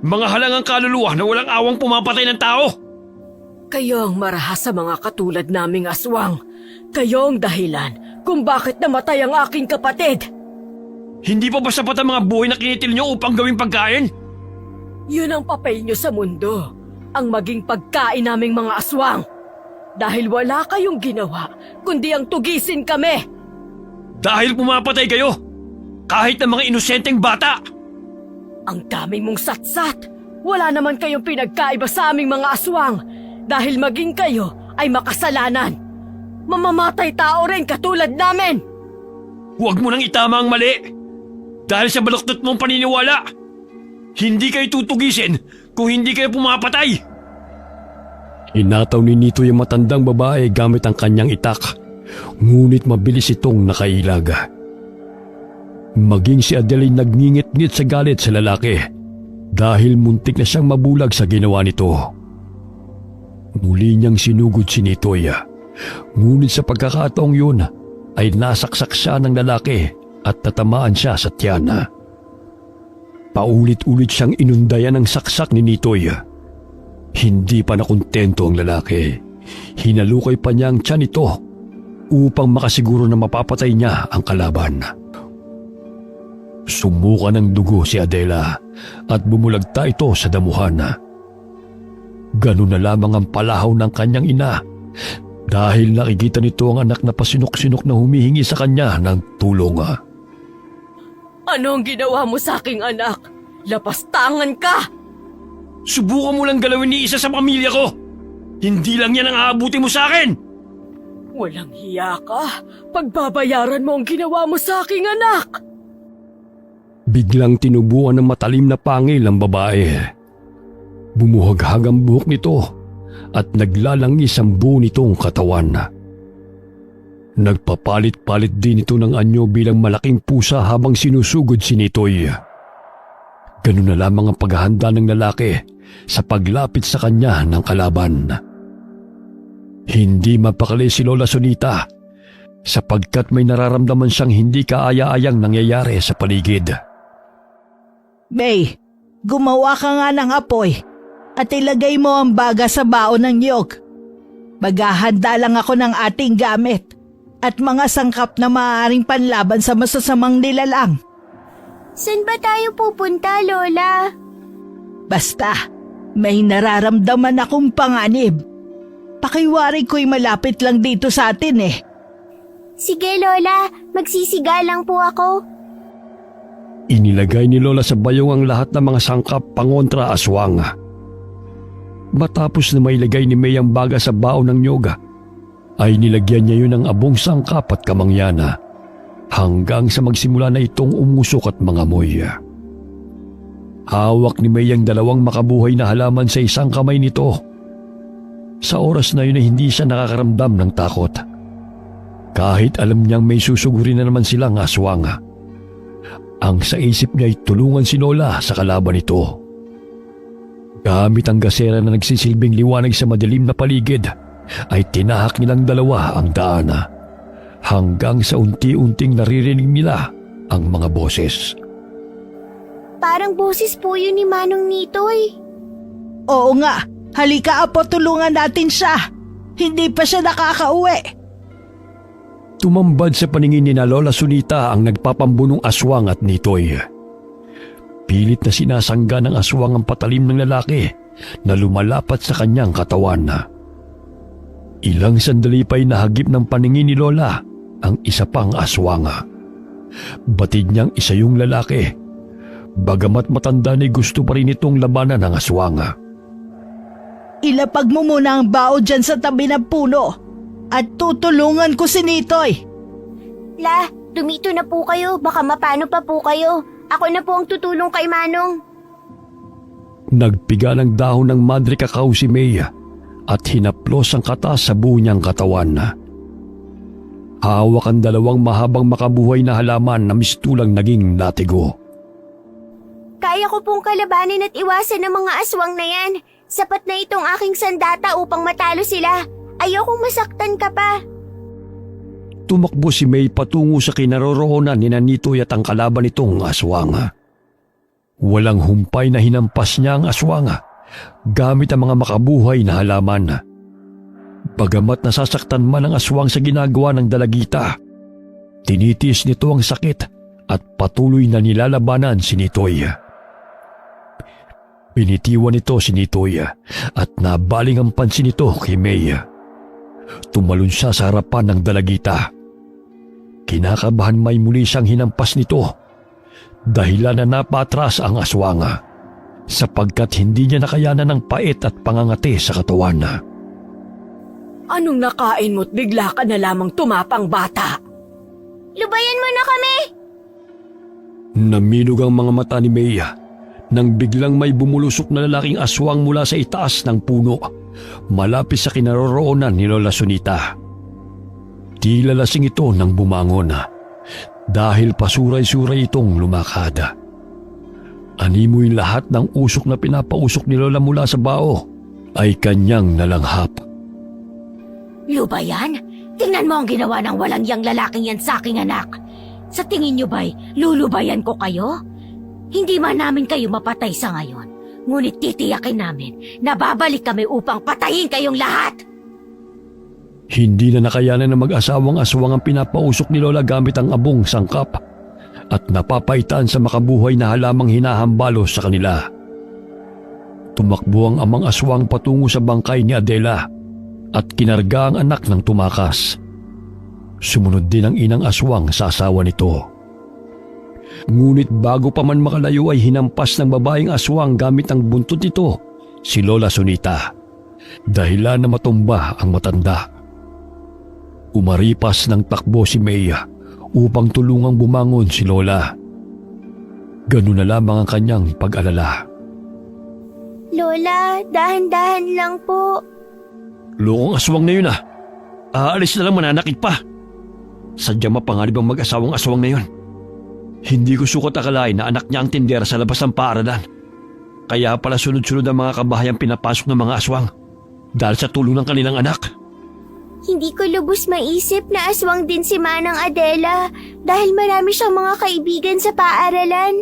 Mga halangang kaluluwa na walang awang pumapatay ng tao. Kayo ang marahas sa mga katulad naming aswang. Kayo ang dahilan kung bakit namatay ang aking kapatid. Hindi pa ba sapat ang mga buhay na kinitil nyo upang gawing pagkain? Yun ang papel nyo sa mundo, ang maging pagkain naming mga aswang. Dahil wala kayong ginawa, kundi ang tugisin kami. Dahil pumapatay kayo, kahit ng mga inosenteng bata. Ang dami mong satsat. Wala naman kayong pinagkaiba sa aming mga aswang dahil maging kayo ay makasalanan. Mamamatay tao rin katulad namin. Huwag mo nang itama ang mali. Dahil sa baluktot mong paniniwala, hindi kayo tutugisin kung hindi kayo pumapatay. Inataw ni Nito yung matandang babae gamit ang kanyang itak, ngunit mabilis itong nakailaga. Maging si Adeline nagngingit-ngit sa galit sa lalaki dahil muntik na siyang mabulag sa ginawa nito. Muli niyang sinugod si Nitoy, ngunit sa pagkakataong yun ay nasaksak siya ng lalaki at tatamaan siya sa tiyan. Paulit-ulit siyang inundayan ng saksak ni Nitoy. Hindi pa nakontento ang lalaki. Hinalukay pa niya ang tiyan nito upang makasiguro na mapapatay niya ang kalaban. Sumuka ng dugo si Adela at bumulagta ito sa damuhan. Ganun na lamang ang palahaw ng kanyang ina dahil nakikita nito ang anak na pasinok-sinok na humihingi sa kanya ng tulong. Ano ang ginawa mo sa aking anak? Lapastangan ka! Subukan mo lang galawin ni isa sa pamilya ko. Hindi lang yan ang aabuti mo sa akin. Walang hiya ka. Pagbabayaran mo ang ginawa mo sa aking anak. Biglang tinubuan ng matalim na pangil ang babae. Bumuhaghag ang buhok nito at naglalangis ang buo nitong katawan. Nagpapalit-palit din ito ng anyo bilang malaking pusa habang sinusugod si Nitoy. Ganun na lamang ang paghahanda ng lalaki sa paglapit sa kanya ng kalaban. Hindi mapakali si Lola Sonita sapagkat may nararamdaman siyang hindi kaaya-ayang nangyayari sa paligid. May, gumawa ka nga ng apoy at ilagay mo ang baga sa baon ng niyog. Maghahanda lang ako ng ating gamit at mga sangkap na maaaring panlaban sa masasamang nilalang. Saan ba tayo pupunta, Lola? Basta, may nararamdaman akong panganib. Pakiwari ko'y malapit lang dito sa atin eh. Sige, Lola. Magsisiga lang po ako. Inilagay ni Lola sa bayong ang lahat ng mga sangkap pangontra aswang. Matapos na mailagay ni May ang baga sa baon ng nyoga, ay nilagyan niya yun ng abong sangkap at kamangyana hanggang sa magsimula na itong umusok at mangamoy. Hawak ni May ang dalawang makabuhay na halaman sa isang kamay nito. Sa oras na yun ay hindi siya nakakaramdam ng takot. Kahit alam niyang may susugurin na naman silang aswang. Ang sa isip niya ay tulungan si Lola sa kalaban nito. Gamit ang gasera na nagsisilbing liwanag sa madilim na paligid, ay tinahak nilang dalawa ang daan hanggang sa unti-unting naririnig nila ang mga boses. Parang boses po yun ni Manong Nitoy. Oo nga, halika apo, tulungan natin siya. Hindi pa siya nakakauwi. Tumambad sa paningin ni na Lola Sunita ang nagpapambunong aswang at Nitoy. Pilit na sinasangga ng aswang ang patalim ng lalaki na lumalapat sa kanyang katawan. Ilang sandali pa'y nahagip ng paningin ni Lola ang isa pang aswang. Batid niyang isa yung lalaki. Bagamat matanda ni gusto pa rin itong labanan ng aswang. Ilapag mo muna ang bao dyan sa tabi ng puno at tutulungan ko si Nitoy. La, dumito na po kayo. Baka mapano pa po kayo. Ako na po ang tutulong kay Manong. Nagpiga ng dahon ng madre kakao si May at hinaplos ang katas sa buo niyang katawan. Hawak ang dalawang mahabang makabuhay na halaman na mistulang naging latigo. Kaya ko pong kalabanin at iwasan ng mga aswang na yan. Sapat na itong aking sandata upang matalo sila. Ayokong masaktan ka pa. Tumakbo si May patungo sa kinaroroonan ni Nitoy at ang kalaban nitong aswang. Walang humpay na hinampas niya ang aswang gamit ang mga makabuhay na halaman. Bagamat nasasaktan man ang aswang sa ginagawa ng dalagita, tinitiis nito ang sakit at patuloy na nilalabanan si Nitoy. Binitiwan nito si Nitoy at nabaling ang pansin nito kay May. Tumalon siya sa harapan ng dalagita. Kinakabahan may muli siyang hinampas nito dahilan na napatras ang aswang sapagkat hindi niya nakayanan ng pait at pangangati sa katawan. Anong nakain mo't bigla ka na lamang tumapang bata? Lubayan mo na kami! Namilog ang mga mata ni May nang biglang may bumulusok na lalaking aswang mula sa itaas ng puno malapit sa kinaroroonan ni Lola Sunita. Tila lasing ito nang bumangon dahil pasuray-suray itong lumakad. Animoy lahat ng usok na pinapausok ni Lola mula sa bao ay kanyang nalanghap. Lubayan? Tingnan mo ang ginawa ng walang yang lalaking yan sa aking anak. Sa tingin niyo ba'y lulubayan ko kayo? Hindi man namin kayo mapatay sa ngayon, ngunit titiyakin namin na babalik kami upang patayin kayong lahat. Hindi na nakayanan ng mag-asawang aswang ang pinapausok ni Lola gamit ang abong sangkap at napapaitan sa makabuhay na halamang hinahambalo sa kanila. Tumakbo ang amang aswang patungo sa bangkay ni Adela at kinarga ang anak ng tumakas. Sumunod din ang inang aswang sa asawa nito. Ngunit bago pa man makalayo ay hinampas ng babaeng aswang gamit ang buntot nito si Lola Sunita, dahilan na matumba ang matanda. Umaripas ng takbo si May upang tulungang bumangon si Lola. Ganun na lamang ang kanyang pag-alala. Lola, dahan-dahan lang po. Lokong aswang na yun Aalis na lang, mananakit pa. Sadyang mapanganib ang mag-asawang aswang na yun. Hindi ko sukat akalain na anak niya ang tindera sa labas ng paaralan. Kaya pala sunod-sunod ang mga kabahayang pinapasok ng mga aswang dahil sa tulong ng kanilang anak. Hindi ko lubos maisip na aswang din si Manang Adela dahil marami siyang mga kaibigan sa paaralan.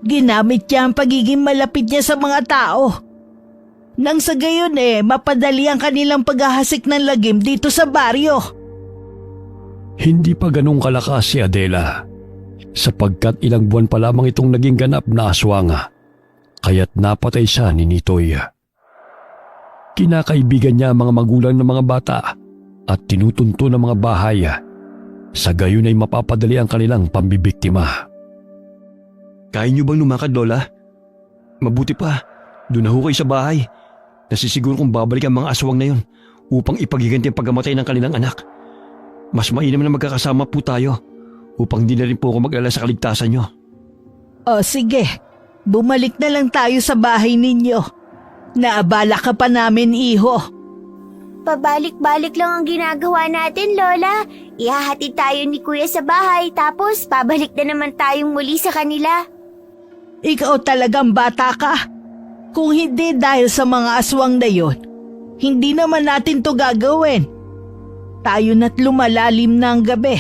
Ginamit niya ang pagiging malapit niya sa mga tao. Nang sa gayon mapadali ang kanilang paghahasik ng lagim dito sa baryo. Hindi pa ganong kalakas si Adela sapagkat ilang buwan pa lamang itong naging ganap na aswang kaya't napatay siya ni Nitoy. Kinakaibigan niya ang mga magulang ng mga bata at tinutunto ng mga bahay. Sa gayon ay mapapadali ang kanilang pambibiktima. Kaya niyo bang lumakad, Lola? Mabuti pa, doon na ho kayo sa bahay. Nasisiguro kong babalik ang mga aswang na yon upang ipagiganti ang pagkamatay ng kanilang anak. Mas mainam na magkakasama po tayo upang di na rin po ako mag-alala sa kaligtasan niyo. O sige, bumalik na lang tayo sa bahay ninyo. Naabala ka pa namin, iho. Pabalik-balik lang ang ginagawa natin, Lola. Ihahatid tayo ni Kuya sa bahay tapos pabalik na naman tayong muli sa kanila. Ikaw talagang bata ka. Kung hindi dahil sa mga aswang na yon, hindi naman natin to gagawin. Tayo na't lumalalim na ang gabi.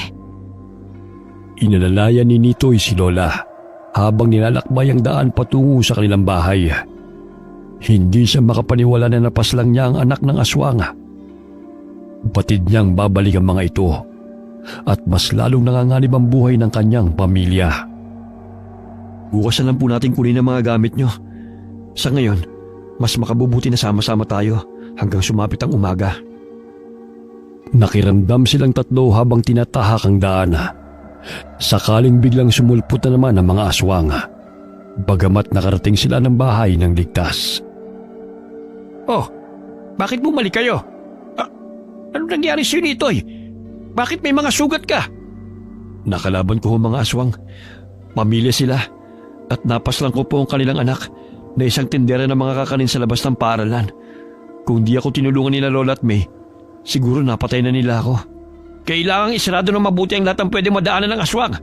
Inalalayan ni Nitoy si Lola habang nilalakbay ang daan patungo sa kanilang bahay. Hindi siya makapaniwala na napaslang niya ang anak ng aswang. Batid niyang babalik ang mga ito at mas lalong nanganganib ang buhay ng kanyang pamilya. Bukas na lang po natin kunin ang mga gamit niyo. Sa ngayon, mas makabubuti na sama-sama tayo hanggang sumapit ang umaga. Nakiramdam silang tatlo habang tinatahak ang daan. Sakaling biglang sumulpot na naman ang mga aswang. Bagamat nakarating sila ng bahay ng ligtas. Oh, bakit bumalik kayo? Ano nangyari sa'yo Nitoy? Bakit may mga sugat ka? Nakalaban ko ang mga aswang. Pamilya sila at napaslang ko po ang kanilang anak na isang tindera ng mga kakanin sa labas ng paaralan. Kung di ako tinulungan nila Lola at May, siguro napatay na nila ako. Kailangang isarado ng mabuti ang lahat ng pwede madaanan ng aswang.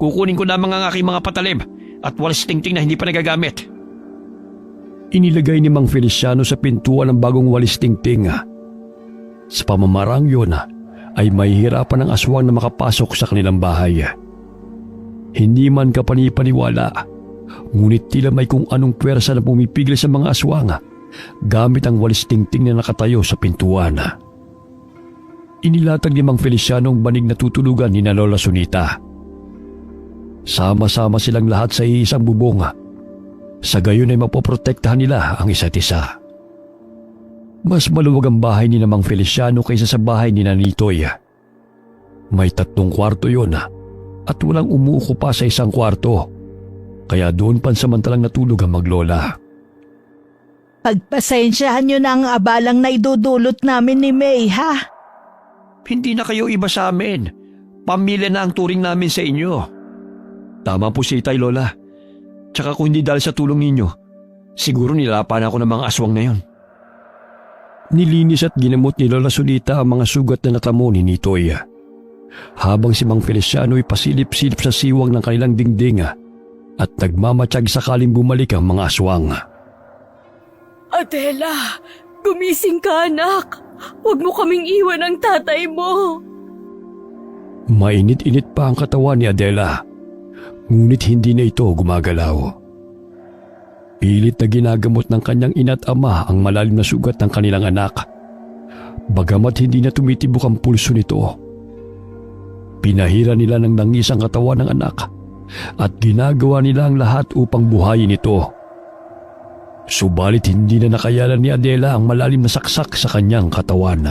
Kukunin ko lamang ang aking mga patalim at walis tingting na hindi pa nagagamit. Inilagay ni Mang Feliciano sa pintuan ng bagong walis tingting. Sa pamamarang yun ay mahihirapan ang aswang na makapasok sa kanilang bahay. Hindi man kapanipaniwala, ngunit tila may kung anong pwersa na pumipigil sa mga aswang gamit ang walis tingting na nakatayo sa pintuan. Inilatag ni Mang Feliciano ang banig na tutulugan ni na Lola Sunita. Sama-sama silang lahat sa iisang bubong. Sa gayon ay mapoprotektahan nila ang isa't isa. Mas maluwag ang bahay ni na Mang Feliciano kaysa sa bahay ni na Nitoy. May 3 kwarto yun at walang umuuko pa sa isang kwarto. Kaya doon pansamantalang natulog ang maglola. Pagpasensyahan nyo na ang abalang na idudulot namin ni May, ha? Hindi na kayo iba sa amin. Pamilya na ang turing namin sa inyo. Tama po si Itay, Lola. Tsaka kung hindi dahil sa tulong ninyo, siguro nilapan ako ng mga aswang na yon. Nilinis at ginamot ni Lola Sunita ang mga sugat na natamo ni Nitoy. Habang si Mang Feliciano ay pasilip-silip sa siwang ng kanilang dingding at nagmamatsyag sakaling bumalik ang mga aswang. Adela, gumising ka anak. Huwag mo kaming iwan ng tatay mo. Mainit-init pa ang katawan ni Adela, ngunit hindi na ito gumagalaw. Pilit na ginagamot ng kanyang ina't ama ang malalim na sugat ng kanilang anak. Bagamat hindi na tumitibok ang pulso nito. Pinahira nila ng langis ang katawan ng anak at ginagawa nila ang lahat upang buhayin ito. Subalit hindi na nakayanan ni Adela ang malalim na saksak sa kanyang katawan.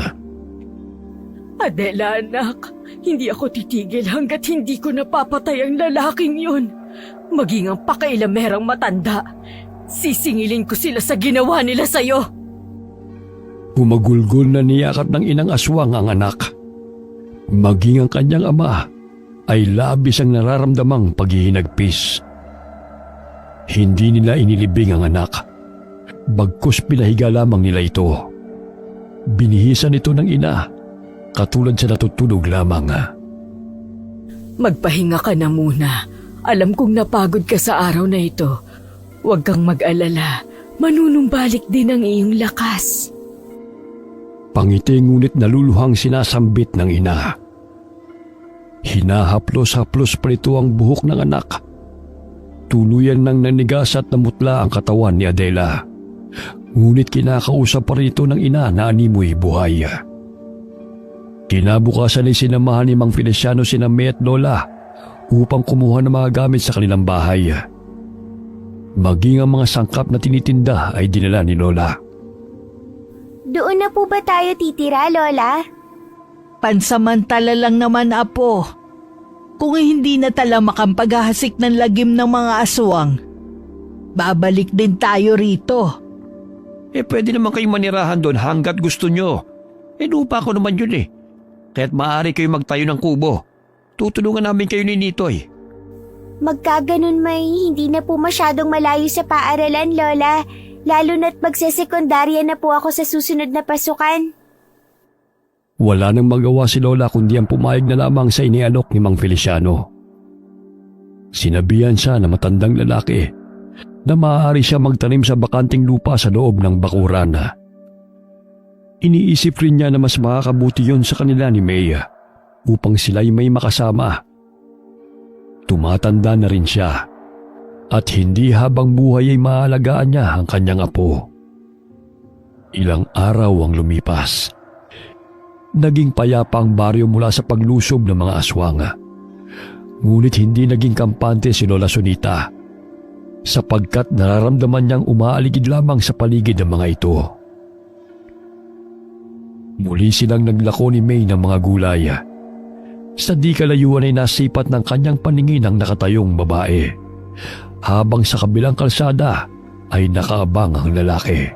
Adela anak, hindi ako titigil hanggat hindi ko napapatay ang lalaking yun. Maging ang pakailamerang matanda. Sisingilin ko sila sa ginawa nila sa'yo. Gumagulgol na niyakap ng inang aswang ang anak. Maging ang kanyang ama ay labis ang nararamdamang paghihinagpis. Hindi nila inilibing ang anak. Bagkus pinahiga lamang nila ito. Binihisan ito ng ina, katulad sa natutulog lamang. Magpahinga ka na muna. Alam kong napagod ka sa araw na ito. Huwag kang mag-alala. Manunumbalik din ang iyong lakas. Pangiti ngunit naluluhang sinasambit ng ina. Hinahaplos-haplos pa ito ang buhok ng anak. Tuluyan nang nanigas at namutla ang katawan ni Adela. Ngunit kinakausap pa rin ito ng ina na animoy buhay. Kinabukasan ay sinamahan ni Mang Feliciano sina May at Lola upang kumuha ng mga gamit sa kanilang bahay. Maging ang mga sangkap na tinitinda ay dinala ni Lola. Doon na po ba tayo titira, Lola? Pansamantala lang naman, Apo. Kung hindi na talamak ang paghahasik ng lagim ng mga aswang, babalik din tayo rito. Pwede naman kayong manirahan doon hanggat gusto nyo. Lupa ko naman yun Kaya't maaari kayo magtayo ng kubo. Tutulungan namin kayo ni Nitoy. Magkaganon may hindi na po masyadong malayo sa paaralan, Lola. Lalo na't magsesekundarya na po ako sa susunod na pasukan. Wala nang magawa si Lola kundi ang pumayag na lamang sa inialok ni Mang Feliciano. Sinabihan siya na matandang lalaki na maaari siya magtanim sa bakanting lupa sa loob ng bakuran. Iniisip rin niya na mas makakabuti yun sa kanila ni May upang sila'y may makasama. Tumatanda na rin siya at hindi habang buhay ay maalagaan niya ang kanyang apo. Ilang araw ang lumipas. Naging payapa ang baryo mula sa paglusob ng mga aswang. Ngunit hindi naging kampante si Lola Sunita sapagkat nararamdaman niyang umaaligid lamang sa paligid ng mga ito. Muli silang naglako ni May ng mga gulay. Sa di kalayuan ay nasipat ng kanyang paningin ang nakatayong babae, habang sa kabilang kalsada ay nakaabang ang lalaki.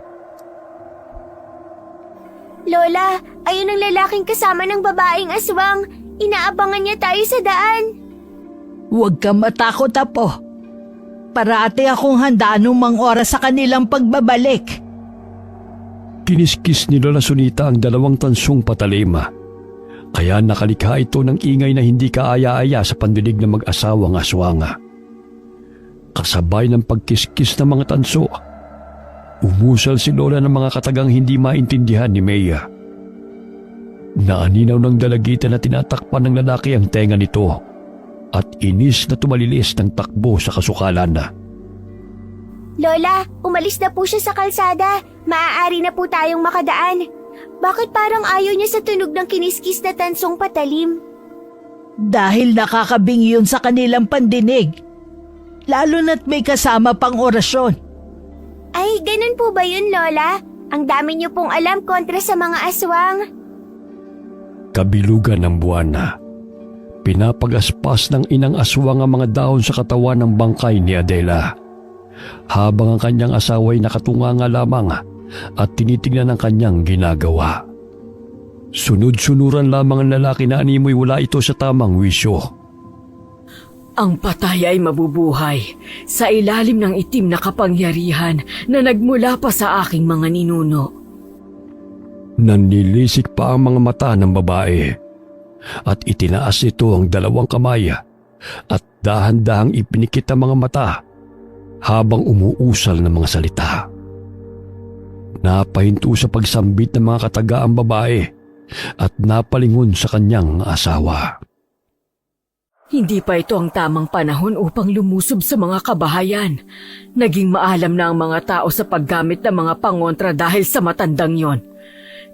Lola, ayun ang lalaking kasama ng babaeng aswang. Inaabangan niya tayo sa daan. Huwag kang matakot, Apo. Parati akong handa anumang oras sa kanilang pagbabalik. Kiniskis ni Lola Sunita ang dalawang tansong patalim. Kaya nakalikha ito ng ingay na hindi kaaya-aya sa pandinig ng mag-asawang aswang. Kasabay ng pagkiskis ng mga tanso, umusal si Lola ng mga katagang hindi maintindihan ni May. Naaninaw ng dalagita na tinatakpan ng lalaki ang tenga nito at inis na tumalilis ng takbo sa kasukalan. Lola, umalis na po siya sa kalsada. Maaari na po tayong makadaan. Bakit parang ayaw niya sa tunog ng kiniskis na tansong patalim? Dahil nakakabingi yun sa kanilang pandinig. Lalo na't may kasama pang orasyon. Ay, ganun po ba yun, Lola? Ang dami niyo pong alam kontra sa mga aswang. Kabilugan ng buwan na. Pinapagaspas ng inang aswang ang mga dahon sa katawan ng bangkay ni Adela. Habang ang kanyang asawa'y nakatunganga lamang at tinitingnan ang kanyang ginagawa. Sunod-sunuran lamang ang lalaki na animoy wala ito sa tamang wisyo. Ang patay ay mabubuhay sa ilalim ng itim na kapangyarihan na nagmula pa sa aking mga ninuno. Nanilisik pa ang mga mata ng babae at itinaas ito ang dalawang kamay at dahan-dahang ipinikit ang mga mata habang umuusal ng mga salita. Napahinto sa pagsambit ng mga katagaang babae at napalingon sa kanyang asawa. Hindi pa ito ang tamang panahon upang lumusob sa mga kabahayan. Naging maalam na ang mga tao sa paggamit ng mga pangontra dahil sa matandang yon.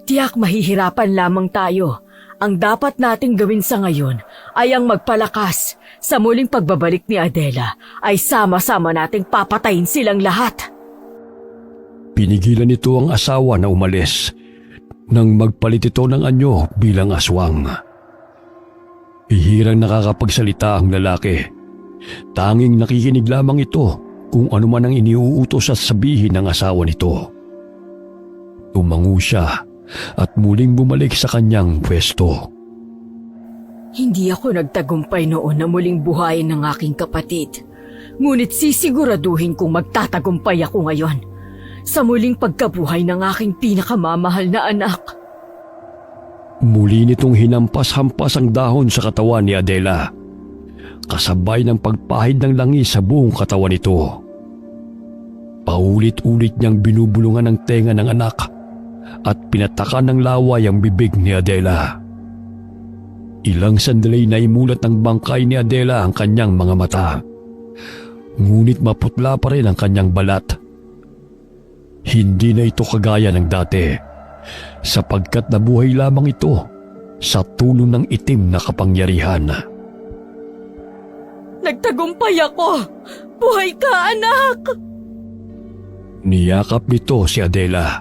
Tiyak mahihirapan lamang tayo. Ang dapat nating gawin sa ngayon ay ang magpalakas. Sa muling pagbabalik ni Adela ay sama-sama nating papatayin silang lahat. Pinigilan nito ang asawa na umalis nang magpalit ito ng anyo bilang aswang. Bihirang nakakapagsalita ang lalaki. Tanging nakikinig lamang ito kung ano man ang iniuutos at sabihin ng asawa nito. Tumango siya at muling bumalik sa kanyang pwesto. Hindi ako nagtagumpay noon na muling buhayin ng aking kapatid. Ngunit sisiguraduhin kong magtatagumpay ako ngayon sa muling pagkabuhay ng aking pinakamamahal na anak. Muli nitong hinampas-hampas ang dahon sa katawan ni Adela, kasabay ng pagpahid ng langis sa buong katawan nito. Paulit-ulit niyang binubulungan ang tenga ng anak at pinatakan ng laway ang bibig ni Adela. Ilang sandali na imulat ng bangkay ni Adela ang kanyang mga mata. Ngunit maputla pa rin ang kanyang balat. Hindi na ito kagaya ng dati, sapagkat nabuhay lamang ito sa tulong ng itim na kapangyarihan. Nagtagumpay ako! Buhay ka, anak! Niyakap nito si Adela,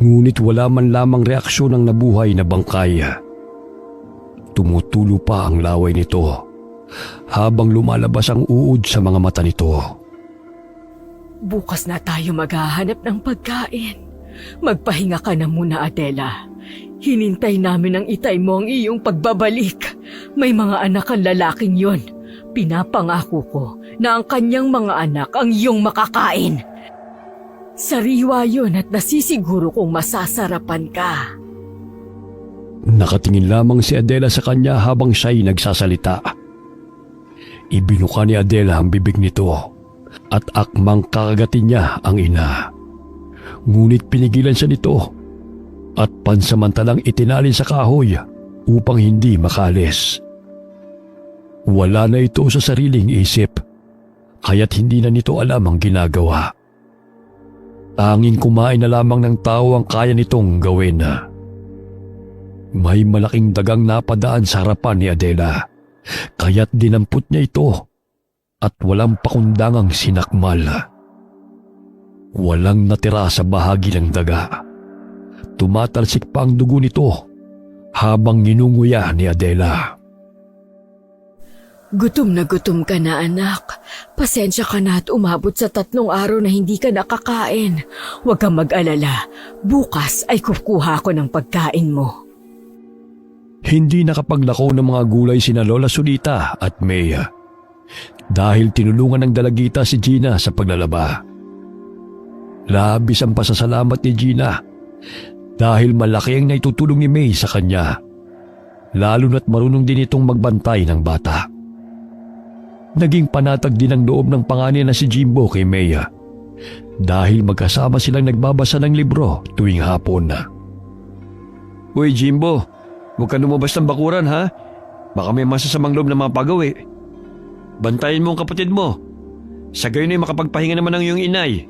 ngunit wala man lamang reaksyon ng nabuhay na bangkay. Tumutulo pa ang laway nito habang lumalabas ang uod sa mga mata nito. Bukas na tayo maghahanap ng pagkain. Magpahinga ka na muna, Adela. Hinintay namin ang itay mo ang iyong pagbabalik. May mga anak ang lalaking yon. Pinapangako ko na ang kanyang mga anak ang iyong makakain. Sariwa yun at nasisiguro kong masasarapan ka. Nakatingin lamang si Adela sa kanya habang siya'y nagsasalita. Ibinuka ni Adela ang bibig nito at akmang kakagatin niya ang ina. Ngunit pinigilan siya nito at pansamantalang itinalin sa kahoy upang hindi makalis. Wala na ito sa sariling isip, kaya't hindi na nito alam ang ginagawa. Tanging kumain na lamang ng tao ang kaya nitong gawin. May malaking dagang napadaan sa harapan ni Adela, kaya't dinampot niya ito at walang pakundangang sinakmal. Walang natira sa bahagi ng daga. Tumatalsik pa ang dugo nito habang nginunguya ni Adela. Gutom ka na, anak. Pasensya ka na at umabot sa 3 araw na hindi ka nakakain. Huwag kang mag-alala. Bukas ay kukuha ko ng pagkain mo. Hindi nakapaglako ng mga gulay sina Lola Solita at Maya dahil tinulungan ng dalagita si Gina sa paglalaba. Labis ang pasasalamat ni Gina dahil malaki ang naitutulong ni May sa kanya, lalo na't marunong din itong magbantay ng bata. Naging panatag din ang loob ng panganay na si Jimbo kay Maya dahil magkasama silang nagbabasa ng libro tuwing hapon. Uy Jimbo, Huwag ka lumabas ng bakuran ha. Baka may masasamang loob na mga pagawi. Bantayan mo ang kapatid mo. Sa gayon ay makapagpahinga naman ang iyong inay.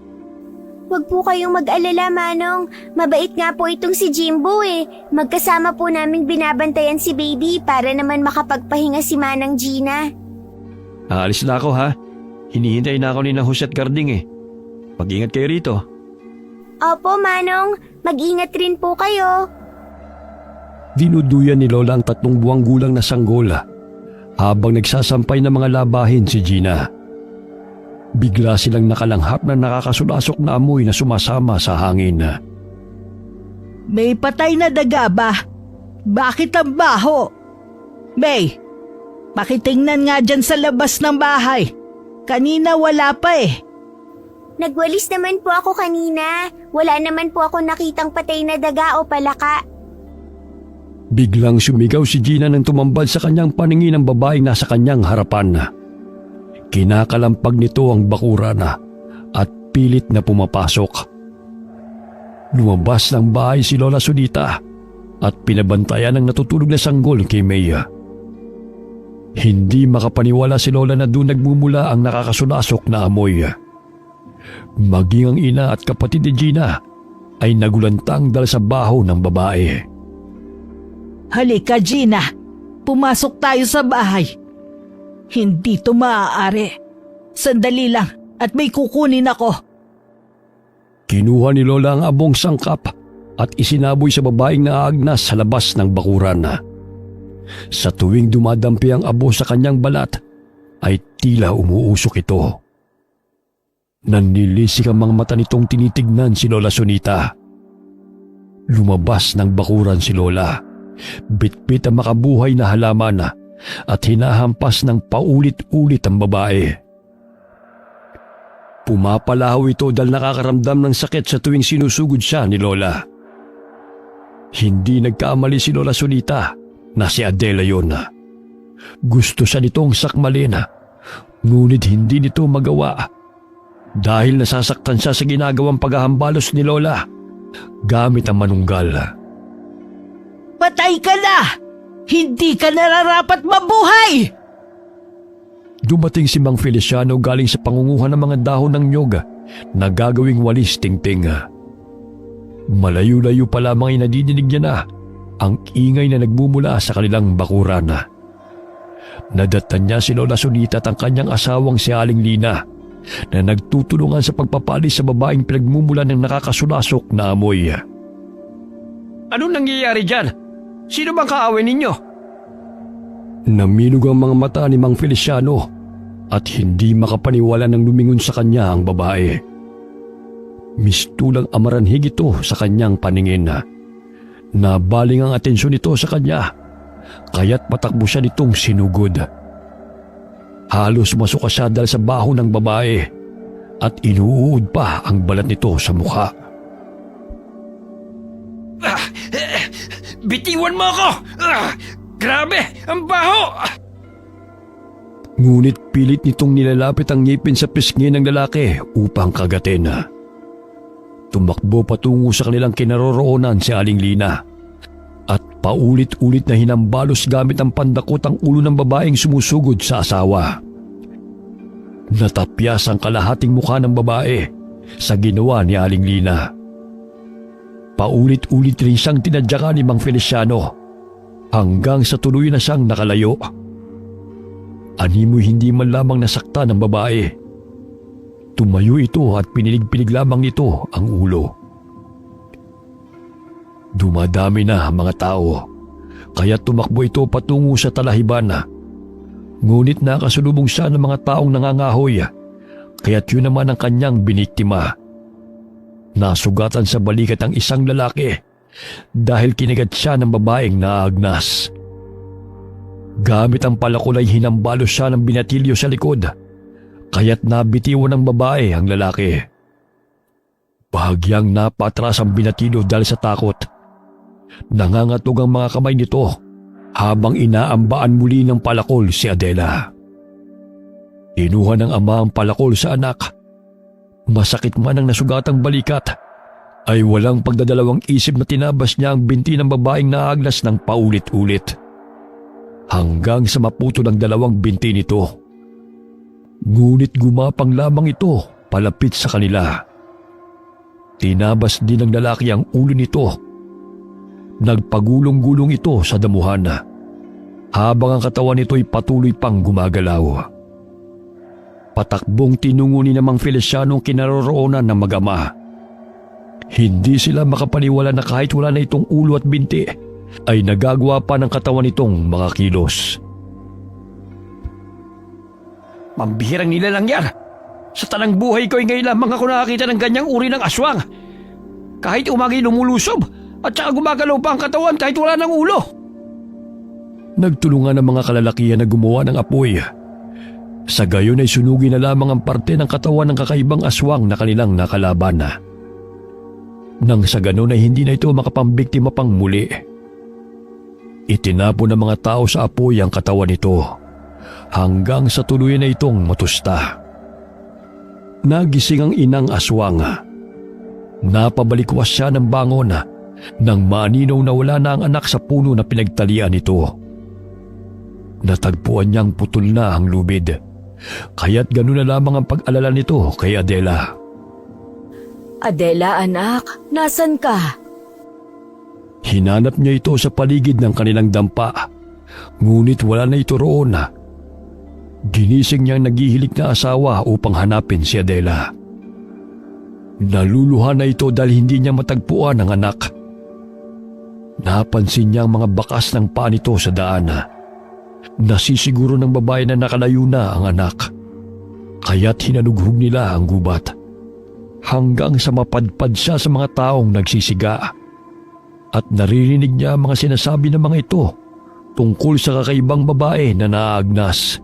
Huwag po kayong mag-alala, Manong. Mabait nga po itong si Jimbo eh. Magkasama po naming binabantayan si Baby para naman makapagpahinga si Manang Gina. Aalis na ako ha. Hinihintay na ako ni na Jose at Garding eh. Mag-ingat kayo rito. Opo, Manong. Mag-ingat rin po kayo. Dinuduyan ni Lola ang 3 buwang gulang na sanggol habang nagsasampay ng mga labahin si Gina. Bigla silang nakalanghap na nakakasulasok na amoy na sumasama sa hangin. May patay na daga ba? Bakit ang baho? May, pakitingnan nga dyan sa labas ng bahay. Kanina wala pa eh. Nagwalis naman po ako kanina. Wala naman po ako nakitang patay na daga o palaka. Biglang sumigaw si Gina nang tumambad sa kanyang paningin ng babaeng nasa kanyang harapan. Kinakalampag nito ang bakuran at pilit na pumapasok. Lumabas ng bahay si Lola Sunita at pinabantayan ang natutulog na sanggol kay Maya. Hindi makapaniwala si Lola na doon nagmumula ang nakakasulasok na amoy. Maging ang ina at kapatid ni Gina ay nagulantang dahil sa baho ng babae. Halika Gina, pumasok tayo sa bahay. Hindi to maaari. Sandali lang at may kukunin ako. Kinuha ni Lola ang abong sangkap at isinaboy sa babaeng naaagnas sa labas ng bakuran. Sa tuwing dumadampi ang abo sa kanyang balat, ay tila umuusok ito. Nanlilisik ang mga mata nitong tinitignan si Lola Sunita. Lumabas ng bakuran si Lola. Bitbit ang makabuhay na halaman at hinahampas ng paulit-ulit ang babae. Pumapalahaw ito dahil nakakaramdam ng sakit sa tuwing sinusugod siya ni Lola. Hindi nagkamali si Lola Sunita na si Adela yon. Gusto siya nitong sakmalin, ngunit hindi nito magawa dahil nasasaktan siya sa ginagawang paghahambalos ni Lola gamit ang manunggal. Patay ka na! Hindi ka nararapat mabuhay! Dumating si Mang Feliciano galing sa pangunguha ng mga dahon ng nyog na gagawing walis tingting. Malayo-layo pa lamang ay nadidinig niya na ang ingay na nagmumula sa kanilang bakuran. Nadatan niya si Lola Sunita at ang kanyang asawang si Aling Lina na nagtutulungan sa pagpapalis sa babaeng pinagmumula ng nakakasulasok na amoy. Anong nangyayari dyan? Sino bang kaaway ninyo? Naminog ang mga mata ni Mang Feliciano at hindi makapaniwala nang lumingon sa kanya ang babae. Mistulang amaranhig ito sa kanyang paningin. Nabaling ang atensyon nito sa kanya, kaya't patakbo siya nitong sinugod. Halos masuka siya dahil sa baho ng babae at inuud pa ang balat nito sa mukha. Bitiwan mo ako! Grabe! Ang baho! Ngunit pilit nitong nilalapit ang ngipin sa pisngi ng lalaki upang kagatin. Tumakbo patungo sa kanilang kinaroroonan si Aling Lina at paulit-ulit na hinambalos gamit ang pandakot ang ulo ng babaeng sumusugod sa asawa. Natapyas ang kalahating mukha ng babae sa ginawa ni Aling Lina. Paulit-ulit rin siyang tinadyakan ni Mang Feliciano hanggang sa tuloy na siyang nakalayo. Animoy hindi man lamang nasakta ng babae. Tumayo ito at pinilig-pinig lamang nito ang ulo. Dumadami na ang mga tao, kaya tumakbo ito patungo sa talahiban. Ngunit nakasulubong siya ng mga taong nangangahoy, kaya't yun naman ang kanyang biniktima. Nasugatan sa balikat ang isang lalaki dahil kinagat siya ng babaeng naagnas. Gamit ang palakol ay hinambalos siya ng binatilyo sa likod, kaya't nabitiwan ng babae ang lalaki. Bahagyang napatras ang binatilyo dahil sa takot. Nangangatog ang mga kamay nito habang inaambaan muli ng palakol si Adela. Kinuha ng ama ang palakol sa anak. Masakit man ang nasugatang balikat, ay walang pagdadalawang isip na tinabas niya ang binti ng babaeng naagnas ng paulit-ulit. Hanggang sa maputol ang dalawang binti nito. Ngunit gumapang lamang ito palapit sa kanila. Tinabas din ng lalaki ang ulo nito. Nagpagulong-gulong ito sa damuhan habang ang katawan nito'y patuloy pang gumagalaw. Patakbong tinungo ni namang Feliciano ang kinaroroonan ng mag-ama. Hindi sila makapaniwala na kahit wala na itong ulo at binti, ay nagagawa pa ng katawan nitong mga kilos. Pambihirang nilalang yan! Sa tanang buhay ko ay ngayon lamang ako nakakita ng ganyang uri ng aswang. Kahit umagi lumulusob at saka gumagalaw pa ang katawan kahit wala ng ulo. Nagtulungan ang mga kalalakihan na gumawa ng apoy. Sa gayon ay sunugin na lamang ang parte ng katawan ng kakaibang aswang na kanilang nakalaban. Nang sa ganon ay hindi na ito makapambiktima pang muli. Itinapon ng mga tao sa apoy ang katawan nito hanggang sa tuluyan na itong matusta. Nagising ang inang aswang. Napabalikwas siya ng bangon nang maninaw na wala na ang anak sa puno na pinagtalian nito. Natagpuan niyang putol na ang lubid, kaya't gano'n na lamang ang pag-alala nito kay Adela. Adela, anak, nasan ka? Hinanap niya ito sa paligid ng kanilang dampa, ngunit wala na ito roon. Ginising niyang naghihilik na asawa upang hanapin si Adela. Naluluha na ito dahil hindi niya matagpuan ang anak. Napansin niya ang mga bakas ng paa nito sa daan. Nasisiguro ng babae na nakalayo na ang anak, kaya't hinanughog nila ang gubat. Hanggang sa mapadpad siya sa mga taong nagsisiga at naririnig niya ang mga sinasabi ng mga ito tungkol sa kakaibang babae na naagnas.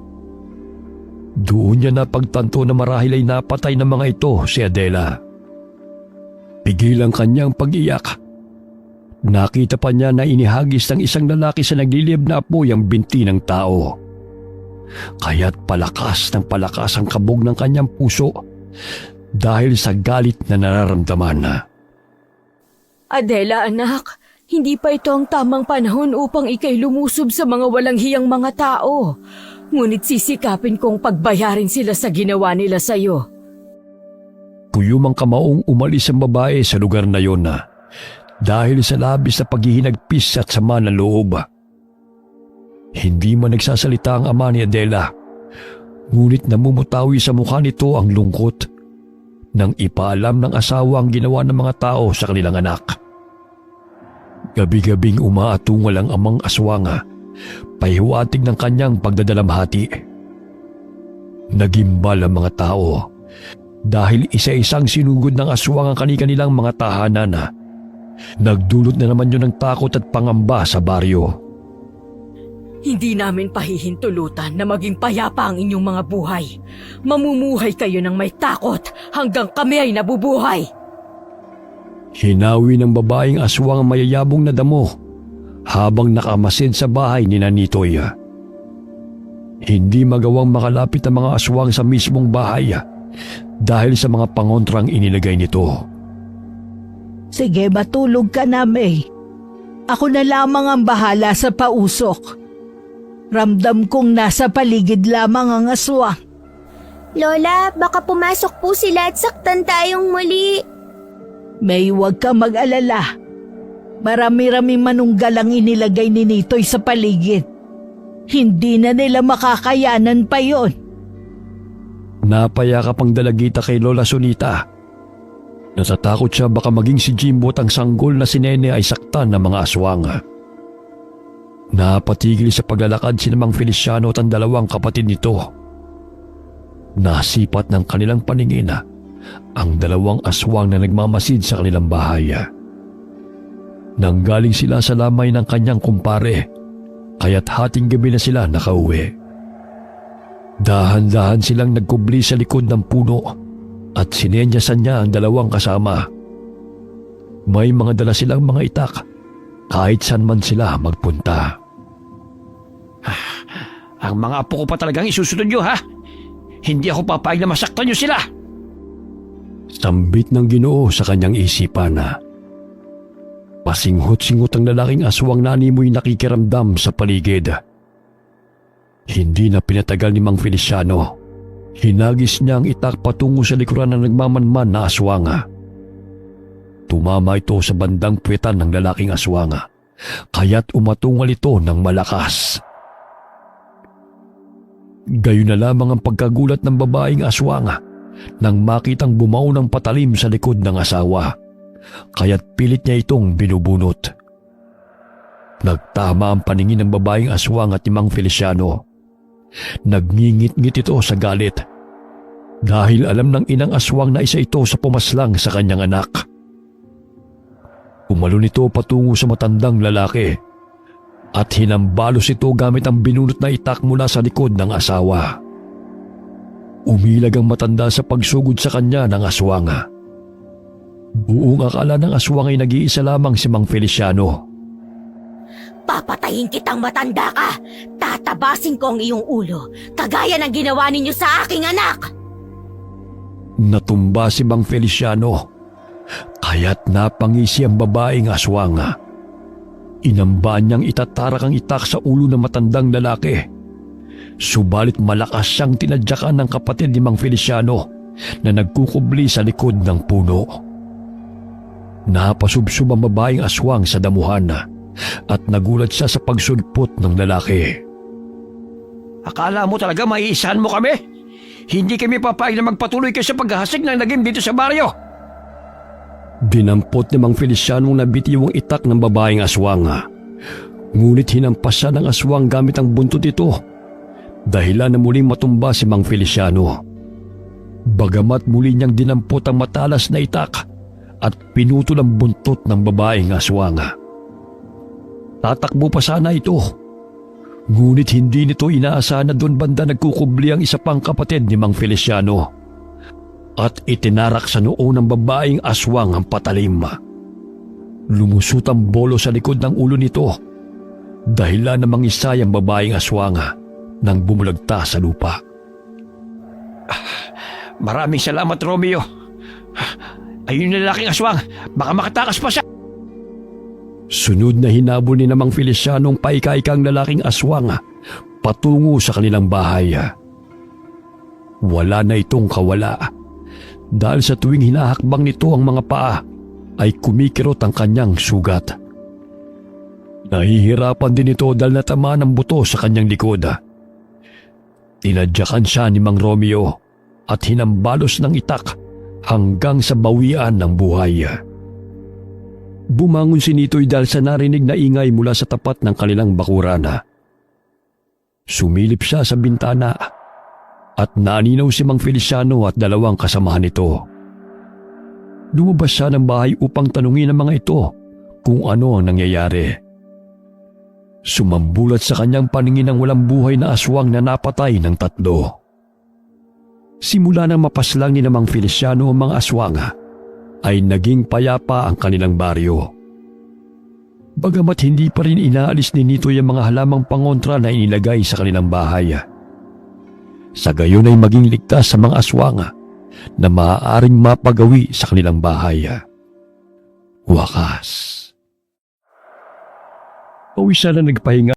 Doon niya napagtanto na marahil ay napatay ng mga ito si Adela. Pigil ang kanyang pag-iyak. Nakita pa niya na inihagis ng isang lalaki sa nagliliyab na apoy ang binti ng tao. Kaya't palakas ng palakas ang kabog ng kanyang puso dahil sa galit na nararamdaman. Adela, anak, hindi pa ito ang tamang panahon upang ikay lumusob sa mga walang hiyang mga tao. Ngunit sisikapin kong pagbayarin sila sa ginawa nila sa iyo. Kuyumang kamaong umalis ang babae sa lugar na yon dahil sa labis na paghihinagpis at sama ng loob. Hindi man nagsasalita ang ama ni Adela, ngunit namumutawi sa mukha nito ang lungkot nang ipaalam ng asawa ang ginawa ng mga tao sa kanilang anak. Gabi-gabing umaatungal ang amang aswang, pahiwatig ng kanyang pagdadalamhati. Nagimbal ang mga tao dahil isa-isang sinugod ng aswang ang kanilang mga tahanan. Nagdulot na naman yun ng takot at pangamba sa baryo. Hindi namin pahihintulutan na maging payapa ang inyong mga buhay. Mamumuhay kayo ng may takot hanggang kami ay nabubuhay. Hinawi ng babaeng aswang ang mayayabong na damo habang nakamasid sa bahay ni Nanitoy. Hindi magawang makalapit ang mga aswang sa mismong bahay dahil sa mga pangontrang inilagay nito. Sige, matulog ka na, May. Ako na lamang ang bahala sa pausok. Ramdam kong nasa paligid lamang ang aswang. Lola, baka pumasok po sila at saktan tayong muli. May, huwag ka mag-alala. Marami-rami manunggal ang inilagay ni Nitoy sa paligid. Hindi na nila makakayanan pa yon. Napayakap ang dalagita kay Lola Sonita. Natatakot siya baka maging si Jimbo at ang sanggol na si Nene ay saktan ng mga aswang. Napatigil sa paglalakad si Mang Feliciano at ang dalawang kapatid nito. Nasipat ng kanilang paningin ang dalawang aswang na nagmamasid sa kanilang bahay. Nanggaling sila sa lamay ng kanyang kumpare, kaya't hating gabi na sila nakauwi. Dahan-dahan silang nagkubli sa likod ng puno at sinenyasan niya ang dalawang kasama. May mga dala silang mga itak kahit saan man sila magpunta. Ang mga apo ko pa talagang isusunod nyo, ha? Hindi ako papayag na masaktan nyo sila. Sambit ng Ginoo sa kanyang isipan na pasinghot-singhot ang lalaking aswang na animoy nakikiramdam sa paligid. Hindi na pinatagal ni Mang Feliciano. Hinagis niya ang itak patungo sa likuran ng nagmamanman na aswanga. Tumama ito sa bandang puwetan ng lalaking aswanga, kaya't umatungal ito ng malakas. Gayon na lamang ang pagkagulat ng babaeng aswanga nang makitang bumaon ng patalim sa likod ng asawa, kaya't pilit niya itong binubunot. Nagtama ang paningin ng babaeng aswang at ni Mang Feliciano. Nagngingit-ngit ito sa galit dahil alam ng inang aswang na isa ito sa pumaslang sa kanyang anak. Umalun ito patungo sa matandang lalaki at hinambalos ito gamit ang binunot na itak mula sa likod ng asawa. Umilag ang matanda sa pagsugod sa kanya ng aswanga. Buong akala ng aswang ay nag-iisa lamang si Mang Feliciano. Papatayin kitang matanda ka! Tatabasin ko ang iyong ulo, kagaya ng ginawa ninyo sa aking anak! Natumba si Mang Feliciano, kaya't napangisi ang babaeng aswanga. Inambaan niyang itatarak ang itak sa ulo ng matandang lalaki. Subalit malakas siyang tinadyakan ng kapatid ni Mang Feliciano na nagkukubli sa likod ng puno. Napasubsob ang babaeng aswang sa damuhan at nagulat siya sa pagsulpot ng lalaki. Akala mo talaga maiisahan mo kami? Hindi kami papayag na magpatuloy kayo sa paghahasik ng lagim dito sa baryo. Dinampot ni Mang Feliciano ang nabitiwang itak ng babaeng aswang. Ngunit hinampas siya ng aswang gamit ang buntot ito, dahilan na muling matumba si Mang Feliciano. Bagamat muli niyang dinampot ang matalas na itak at pinutol ang buntot ng babaeng aswang. Tatakbo pa sana ito, ngunit hindi nito inaasahan na doon banda nagkukubli ang isa pang kapatid ni Mang Feliciano at itinarak sa noo ng babaeng aswang ang patalim. Lumusot ang bolo sa likod ng ulo nito, dahilan na mangisay ang babaeng aswang nang bumulagta sa lupa. Maraming salamat, Romeo. Ayun na lalaking aswang, baka makatakas pa siya. Sunod na hinabol ni Mang Feliciano ang paika-ikang lalaking aswang patungo sa kanilang bahay. Wala na itong kawala dahil sa tuwing hinahakbang nito ang mga paa ay kumikirot ang kanyang sugat. Nahihirapan din ito dahil natamaan ng buto sa kanyang likod. Tinadyakan siya ni Mang Romeo at hinambalos ng itak hanggang sa bawian ng buhay. Bumangon si Nitoy dahil sa narinig na ingay mula sa tapat ng kanilang bakuran. Sumilip siya sa bintana at naninaw si Mang Feliciano at dalawang kasamahan nito. Lumabas siya ng bahay upang tanungin ang mga ito kung ano ang nangyayari. Sumambulat sa kanyang paningin ang walang buhay na aswang na napatay ng tatlo. Simula nang mapaslang ni Mang Feliciano ang mga aswang, ay naging payapa ang kanilang baryo. Bagamat hindi pa rin inaalis ni Nitoy ang mga halamang pangontra na inilagay sa kanilang bahay. Sa gayon ay maging ligtas sa mga aswang na maaaring mapagawi sa kanilang bahay. Wakas. Pawisan na nagpahinga